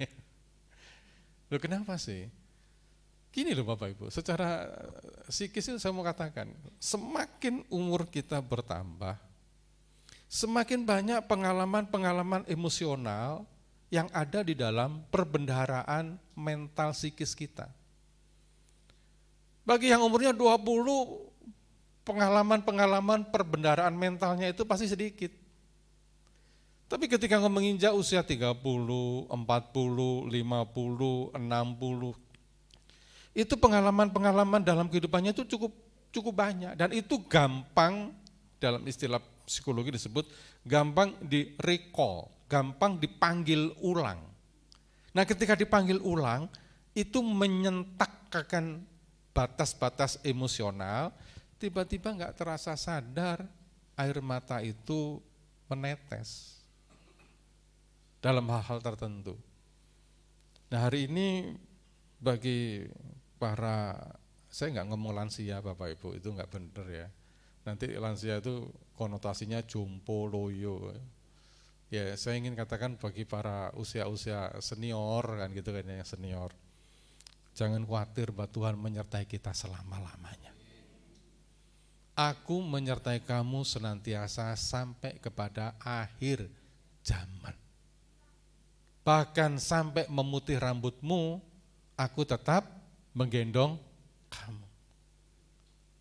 Loh kenapa sih? Gini loh Bapak Ibu, secara psikis itu saya mau katakan, semakin umur kita bertambah, semakin banyak pengalaman-pengalaman emosional yang ada di dalam perbendaharaan mental psikis kita. Bagi yang umurnya 20, pengalaman-pengalaman perbendaharaan mentalnya itu pasti sedikit. Tapi ketika menginjak usia 30, 40, 50, 60, itu pengalaman-pengalaman dalam kehidupannya itu cukup banyak, dan itu gampang, dalam istilah psikologi disebut gampang di-recall, gampang dipanggil ulang. Nah ketika dipanggil ulang, itu menyentakkan batas-batas emosional, tiba-tiba nggak terasa sadar air mata itu menetes dalam hal-hal tertentu. Nah hari ini bagi para, saya nggak ngomong lansia Bapak Ibu, itu nggak bener ya. Nanti lansia itu konotasinya jompo, loyo. Ya saya ingin katakan bagi para usia-usia senior kan gitu kan ya, senior. Jangan khawatir bahwa Tuhan menyertai kita selama-lamanya. Aku menyertai kamu senantiasa sampai kepada akhir zaman. Bahkan sampai memutih rambutmu, aku tetap menggendong kamu.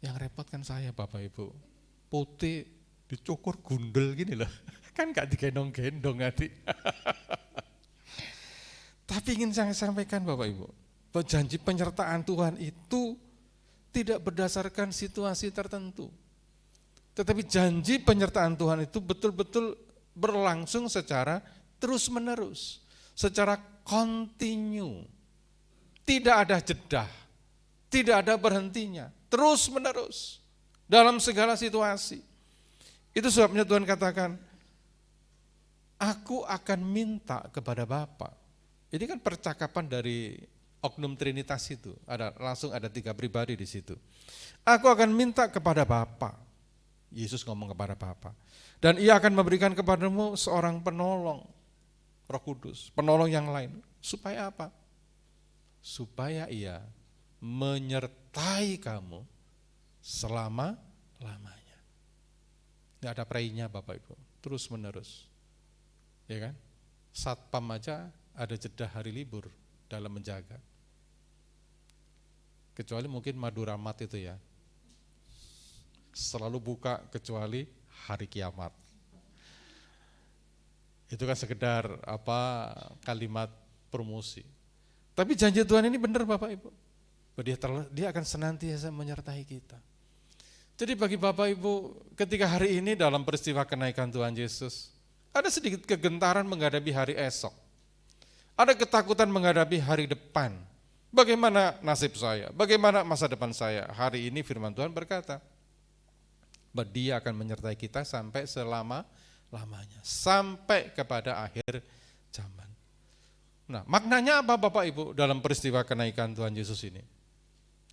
Yang repot kan saya Bapak Ibu, putih dicukur gundel gini loh, kan gak digendong-gendong nanti. Tapi ingin saya sampaikan Bapak Ibu, bahwa janji penyertaan Tuhan itu tidak berdasarkan situasi tertentu. Tetapi janji penyertaan Tuhan itu betul-betul berlangsung secara terus-menerus, secara kontinu. Tidak ada jeda, tidak ada berhentinya, terus-menerus dalam segala situasi. Itu sebabnya Tuhan katakan, aku akan minta kepada Bapa. Ini kan percakapan dari oknum Trinitas itu, langsung ada 3 pribadi di situ. Aku akan minta kepada Bapa. Yesus ngomong kepada Bapa. Dan Ia akan memberikan kepadamu seorang penolong, Roh Kudus, penolong yang lain. Supaya apa? Supaya Ia menyertai kamu selama-lamanya. Tidak ada prainya Bapak Ibu, terus menerus. Ya kan? Satpam aja ada jeda hari libur dalam menjaga. Kecuali mungkin Maduramat itu ya, selalu buka kecuali hari kiamat. Itu kan sekedar kalimat promosi. Tapi janji Tuhan ini benar Bapak Ibu, Dia akan senantiasa menyertai kita. Jadi bagi Bapak Ibu, ketika hari ini dalam peristiwa kenaikan Tuhan Yesus, ada sedikit kegentaran menghadapi hari esok. Ada ketakutan menghadapi hari depan. Bagaimana nasib saya? Bagaimana masa depan saya? Hari ini firman Tuhan berkata, bahwa Dia akan menyertai kita sampai selama-lamanya. Sampai kepada akhir zaman. Nah, maknanya apa Bapak Ibu dalam peristiwa kenaikan Tuhan Yesus ini?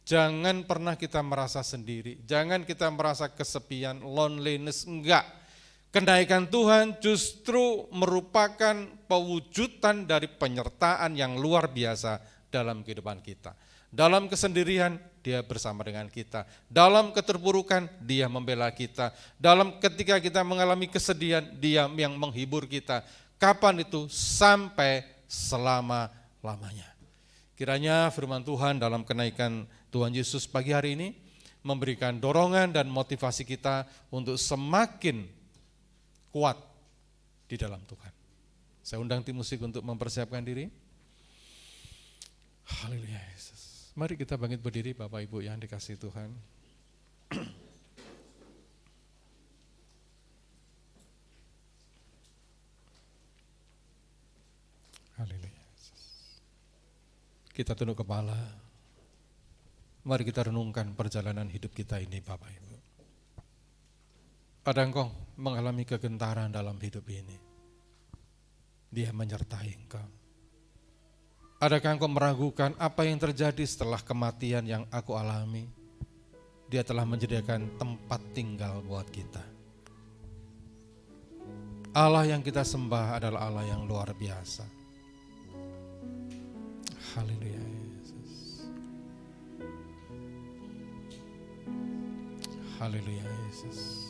Jangan pernah kita merasa sendiri, jangan kita merasa kesepian, loneliness, enggak. Kenaikan Tuhan justru merupakan pewujudan dari penyertaan yang luar biasa dalam kehidupan kita. Dalam kesendirian, Dia bersama dengan kita. Dalam keterpurukan, Dia membela kita. Dalam ketika kita mengalami kesedihan, Dia yang menghibur kita. Kapan itu? Sampai selama-lamanya. Kiranya firman Tuhan dalam kenaikan Tuhan Yesus pagi hari ini memberikan dorongan dan motivasi kita untuk semakin kuat di dalam Tuhan. Saya undang tim musik untuk mempersiapkan diri. Haleluya Yesus. Mari kita bangkit berdiri Bapak Ibu yang dikasihi Tuhan. Haleluya Yesus. Kita tunduk kepala. Mari kita renungkan perjalanan hidup kita ini Bapak Ibu. Ada engkau mengalami kegentaran dalam hidup ini. Dia menyertai engkau. Adakah engkau meragukan apa yang terjadi setelah kematian yang aku alami? Dia telah menyediakan tempat tinggal buat kita. Allah yang kita sembah adalah Allah yang luar biasa. Haleluya Yesus. Haleluya Yesus.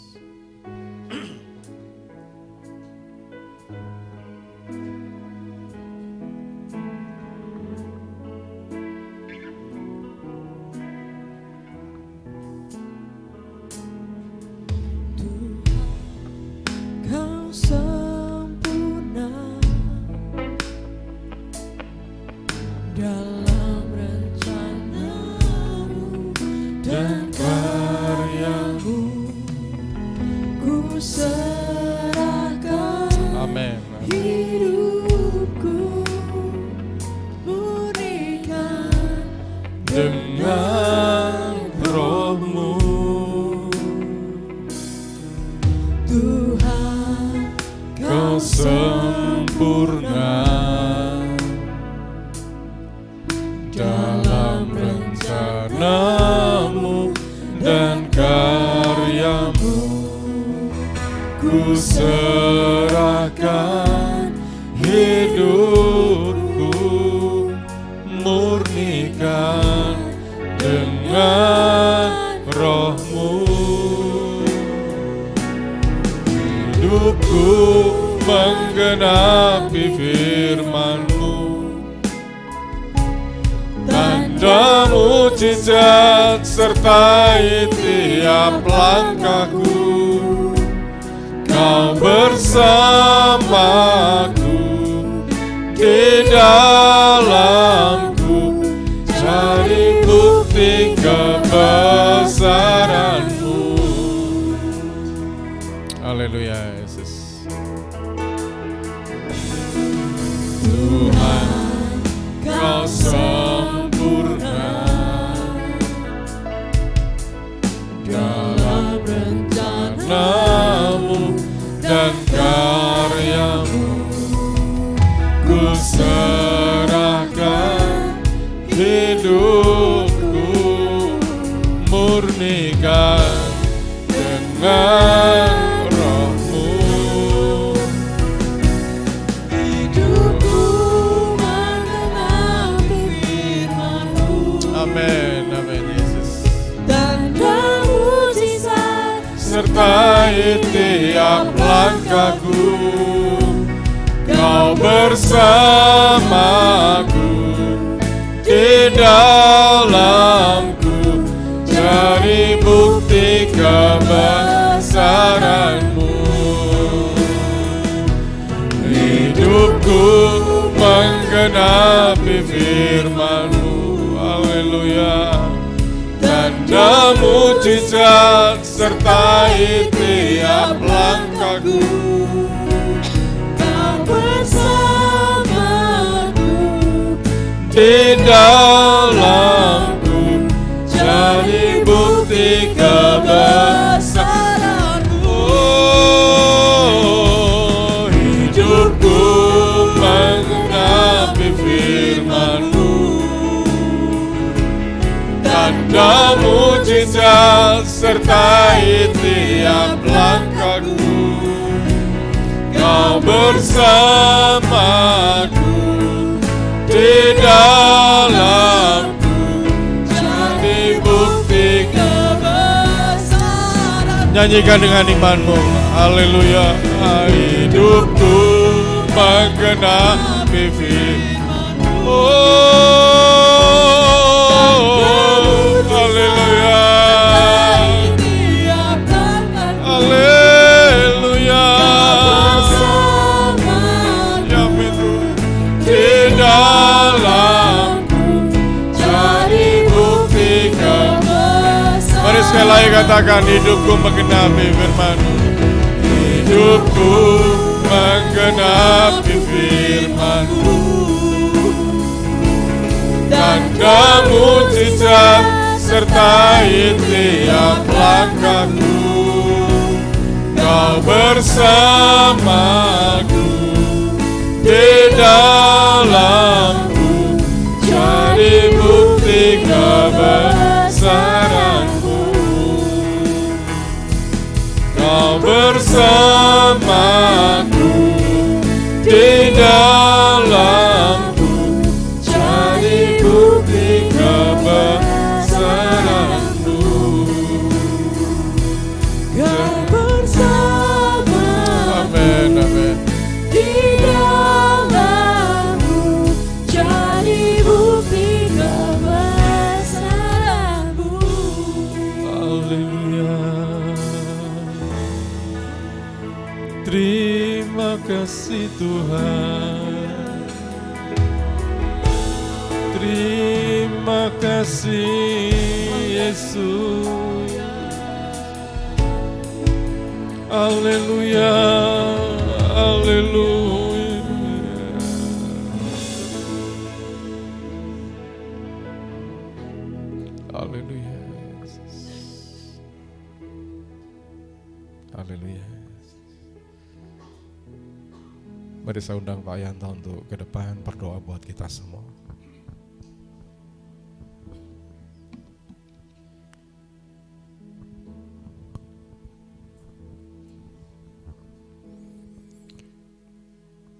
Kau sempurna dalam rencanamu dan karyamu. Ku serahkan
Amin.
hidupku, murnikan
Dengan roh-Mu.
Tuhan,
Kau sempurna dalam rencana-Mu dan karya-Mu. Ku serahkan hidupku, murnikan dengan roh-Mu. Hidupku menggenapi firman-Mu, tanda mujizat sertai tiap langkahku. Kau bersamaku di dalamku, cari bukti kebesaran-Mu. Haleluya Yesus. Tuhan, Kau sempurna dalam rencana-Mu dan karya-Mu. Ku serahkan hidupku, murnikan dengan roh-Mu.
hidupku menggenapi firman-Mu.
Amin, amin Yesus.
Tanda mujizat
Sertai tiap langkahku, Kau bersamaku di dalamku, cari bukti kebesaran-Mu. Hidupku menggenapi firman-Mu. Haleluya. Tanda mujizat sertai tiap langkahku.
Kau bersamaku
Di dalamku, cari bukti kebesaran-Mu. Oh, hidupku menggenapi firman-Mu, tanda mujizat sertai tiap langkahku. Kau bersamaku di dalamku, jadi bukti kebesaran. Nyanyikan dengan imanmu. Haleluya. Hidupku menggenapi firman-Mu. Oh, haleluya. Haleluya. Ya itu di dalamku, jadi bukti kebesaran. Mari sekali lagi katakan, hidupku menggenapi firman-Mu. Hidupku menggenapi firman-Mu, tanda mujizat sertai tiap langkahku. Kau bersamaku di
di dalamku, jadi bukti kebesaranmu. Kau bersamaku di dalamku, jadi bukti kebesaranmu.
Kau bersama
Amin, amin.
di dalamku, jadi bukti kebesaranmu.
Haleluya. Terima kasih Tuhan. Terima kasih Yesus. Haleluya. Haleluya. Haleluya. Haleluya. Mari saya undang Pak Yanto untuk ke depan berdoa buat kita semua.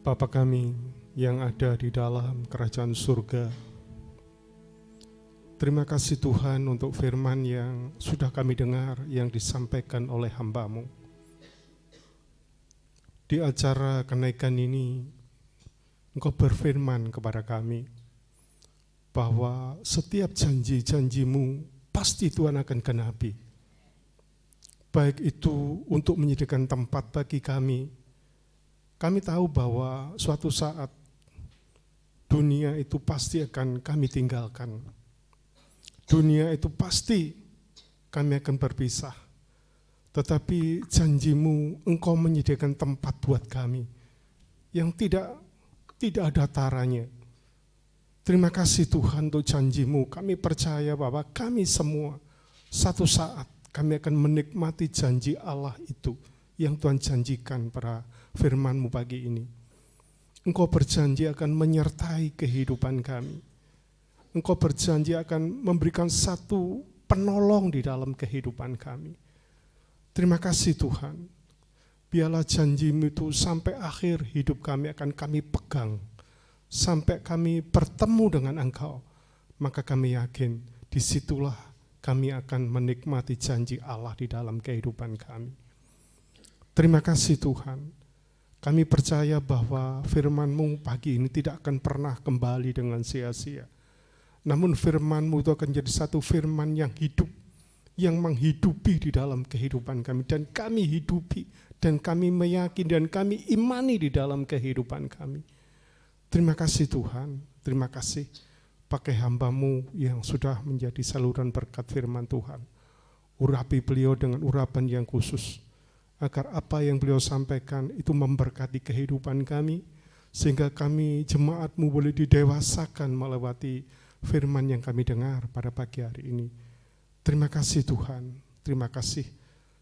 Bapa kami yang ada di dalam kerajaan surga, terima kasih Tuhan untuk firman yang sudah kami dengar yang disampaikan oleh hamba-Mu. Di acara kenaikan ini, Engkau berfirman kepada kami bahwa setiap janji-janji-Mu pasti Tuhan akan genapi. Baik itu untuk menyediakan tempat bagi kami. Kami tahu bahwa suatu saat dunia itu pasti akan kami tinggalkan. Dunia itu pasti kami akan berpisah. Tetapi janji-Mu, Engkau menyediakan tempat buat kami yang tidak ada taranya. Terima kasih Tuhan untuk janji-Mu. Kami percaya bahwa kami semua satu saat kami akan menikmati janji Allah itu yang Tuhan janjikan pada firman-Mu pagi ini. Engkau berjanji akan menyertai kehidupan kami. Engkau berjanji akan memberikan satu penolong di dalam kehidupan kami. Terima kasih Tuhan. Biarlah janji-Mu itu sampai akhir hidup kami akan kami pegang. Sampai kami bertemu dengan Engkau. Maka kami yakin disitulah kami akan menikmati janji Allah di dalam kehidupan kami. Terima kasih Tuhan. Kami percaya bahwa firman-Mu pagi ini tidak akan pernah kembali dengan sia-sia. Namun firman-Mu itu akan jadi satu firman yang hidup, yang menghidupi di dalam kehidupan kami. Dan kami hidupi, dan kami meyakini, dan kami imani di dalam kehidupan kami. Terima kasih Tuhan, terima kasih pakai hamba-Mu yang sudah menjadi saluran berkat firman Tuhan. Urapi beliau dengan urapan yang khusus, agar apa yang beliau sampaikan itu memberkati kehidupan kami, sehingga kami jemaat-Mu boleh didewasakan melewati firman yang kami dengar pada pagi hari ini. Terima kasih Tuhan, terima kasih.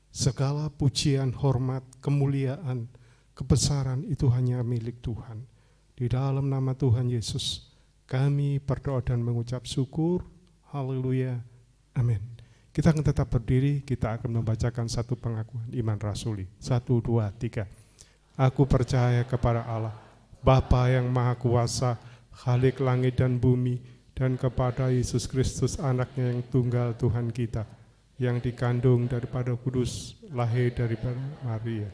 Segala pujian, hormat, kemuliaan, kebesaran itu hanya milik Tuhan. Di dalam nama Tuhan Yesus, kami berdoa dan mengucap syukur. Haleluya, amin. Kita akan tetap berdiri, kita akan membacakan satu pengakuan iman rasuli. 1, 2, 3. Aku percaya kepada Allah, Bapa yang Maha Kuasa, Khalik langit dan bumi, dan kepada Yesus Kristus anaknya yang tunggal Tuhan kita, yang dikandung daripada kudus, lahir daripada Maria,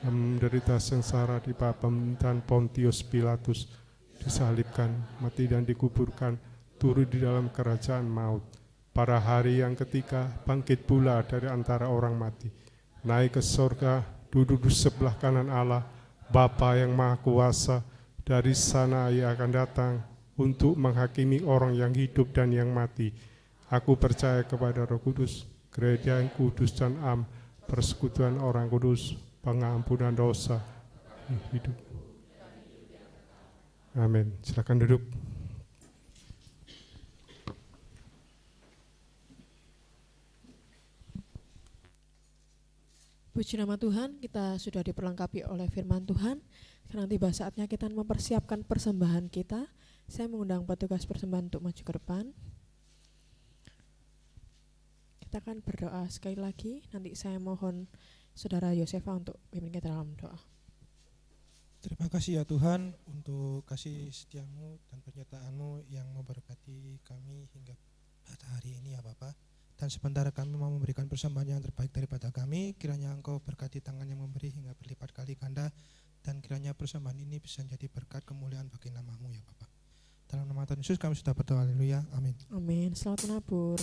yang menderita sengsara di bawah pemerintahan Pontius Pilatus, disalibkan, mati dan dikuburkan, turun di dalam kerajaan maut. Pada hari yang ketiga bangkit pula dari antara orang mati, naik ke surga, duduk di sebelah kanan Allah, Bapa yang Maha Kuasa. Dari sana Ia akan datang untuk menghakimi orang yang hidup dan yang mati. Aku percaya kepada Roh Kudus, gereja yang kudus dan am, persekutuan orang kudus, pengampunan dosa, hidup. Amin. Silakan duduk.
Puji nama Tuhan, kita sudah diperlengkapi oleh firman Tuhan. Karena tiba saatnya kita mempersiapkan persembahan kita. Saya mengundang petugas persembahan untuk maju ke depan. Kita akan berdoa sekali lagi. Nanti saya mohon Saudara Yosefa untuk pimpin kita dalam doa.
Terima kasih ya Tuhan untuk kasih setiamu dan penyertaan-Mu yang memberkati kami hingga pada hari ini ya Bapa. Dan sementara kami mau memberikan persembahan yang terbaik daripada kami, kiranya Engkau berkati tangan yang memberi hingga berlipat kali ganda, dan kiranya persembahan ini bisa menjadi berkat kemuliaan bagi nama-Mu ya Bapa. Dalam nama Tuhan Yesus kami sudah berdoa, haleluya, amin.
Amin. Selamat menabur.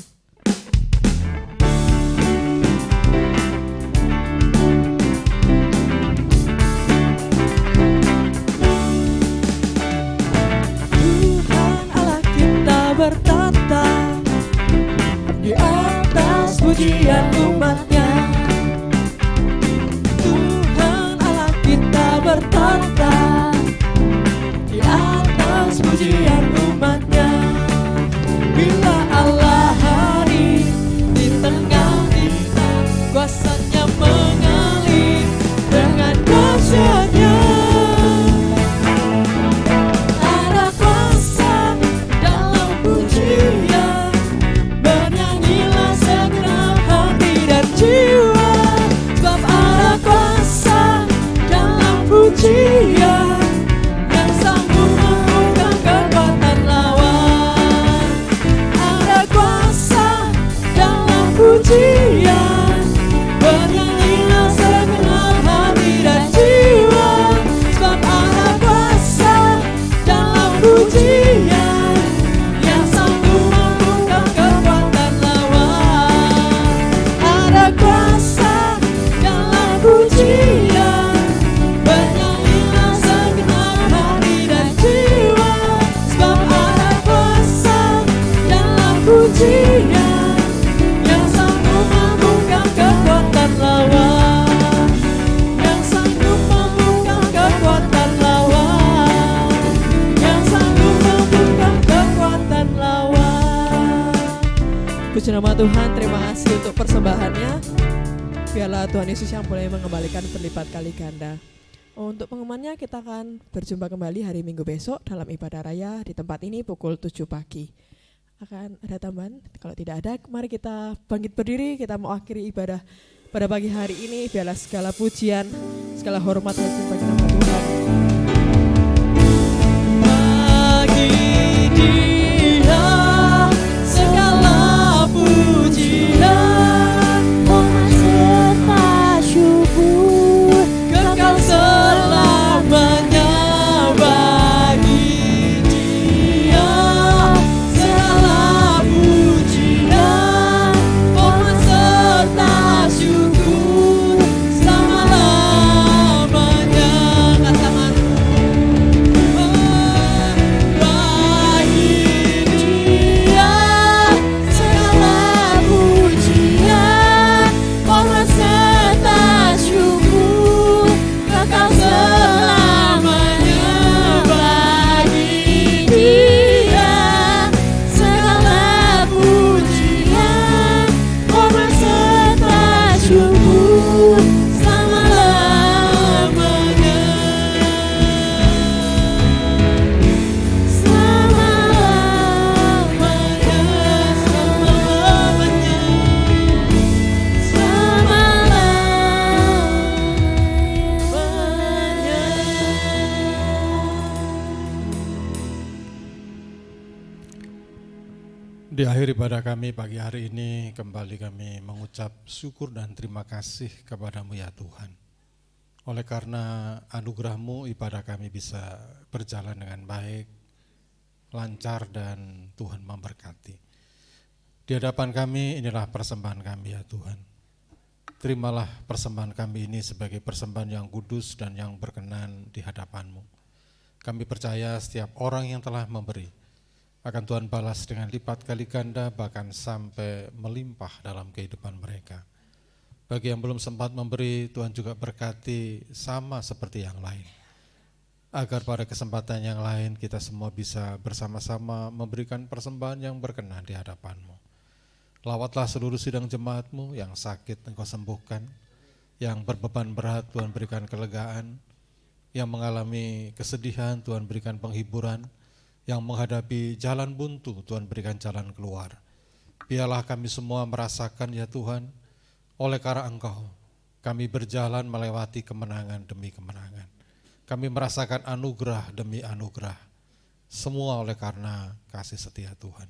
Tuhan Allah kita bertata di atas pujian umat-Nya. Tuhan Allah kita bertata di atas pujian umat-Nya. Bila Allah hadir di tengah kita, kuasanya mengalir dengan dahsyatnya. Ada kuasa dalam pujian, bernyanyilah segenap hati dan jiwa. Sebab ada kuasa dalam pujian yang sanggup mengubah kekuatan lawan. Ada kuasa dalam pujian, bernyanyilah segenap hati dan jiwa. Sebab ada kuasa dalam pujian yang sanggup mengubah kekuatan lawan. Ada kuasa dalam pujian, bernyanyilah segenap hati dan jiwa. Sebab ada kuasa dalam pujian yang sanggup membungkam kekuatan lawan. Yang sanggup membungkam kekuatan lawan. Yang sanggup membungkam kekuatan lawan. Puji nama Tuhan, terima kasih untuk persembahannya. Biarlah Tuhan Yesus yang boleh mengembalikan berlipat kali ganda. Untuk pengumumannya kita akan berjumpa kembali hari Minggu besok dalam ibadah raya di tempat ini pukul 7 pagi. Akan ada tambahan? Kalau tidak ada, mari kita bangkit berdiri, kita mau akhiri ibadah pada pagi hari ini. Biarlah segala pujian, segala hormat dan bagi nama Tuhan. Bagi Dia segala pujian,
Hormat serta syukur
kekal selamanya. Bagi Dia segala pujian, hormat serta syukur selama-lamanya. Angkat tanganmu.
Di akhir ibadah kami pagi hari ini, kembali kami mengucap syukur dan terima kasih kepadamu ya Tuhan. Oleh karena anugerah-Mu, ibadah kami bisa berjalan dengan baik, lancar, dan Tuhan memberkati. Di hadapan kami, inilah persembahan kami ya Tuhan. Terimalah persembahan kami ini sebagai persembahan yang kudus dan yang berkenan di hadapan-Mu. Kami percaya setiap orang yang telah memberi akan Tuhan balas dengan lipat kali ganda, bahkan sampai melimpah dalam kehidupan mereka. Bagi yang belum sempat memberi, Tuhan juga berkati sama seperti yang lain. Agar pada kesempatan yang lain kita semua bisa bersama-sama memberikan persembahan yang berkenan di hadapan-Mu. Lawatlah seluruh sidang jemaat-Mu, yang sakit Engkau sembuhkan, yang berbeban berat Tuhan berikan kelegaan, yang mengalami kesedihan, Tuhan berikan penghiburan, yang menghadapi jalan buntu, Tuhan berikan jalan keluar. Biarlah kami semua merasakan ya Tuhan, oleh karena Engkau, kami berjalan melewati kemenangan demi kemenangan. Kami merasakan anugerah demi anugerah, semua oleh karena kasih setia Tuhan.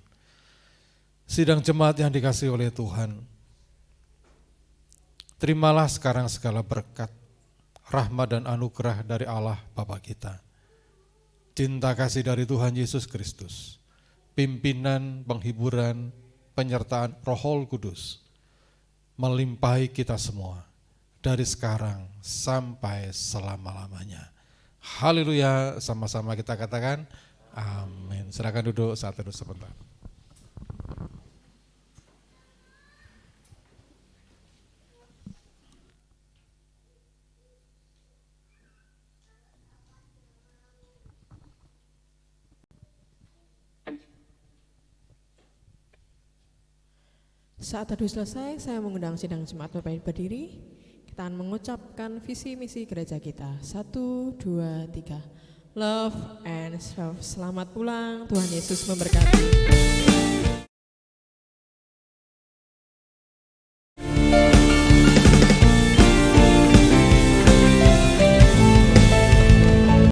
Sidang jemaat yang dikasihi oleh Tuhan, terimalah sekarang segala berkat, rahmat dan anugerah dari Allah Bapa kita. Cinta kasih dari Tuhan Yesus Kristus, pimpinan, penghiburan, penyertaan Roh Kudus, melimpahi kita semua, dari sekarang sampai selama-lamanya. Haleluya, sama-sama kita katakan, amin. Silakan duduk saat teduh sebentar.
Saat teduh selesai, saya mengundang sidang jemaat Bapak Ibu berdiri. Kita akan mengucapkan visi misi gereja kita. 1, 2, 3. Love and serve. Selamat pulang, Tuhan Yesus memberkati.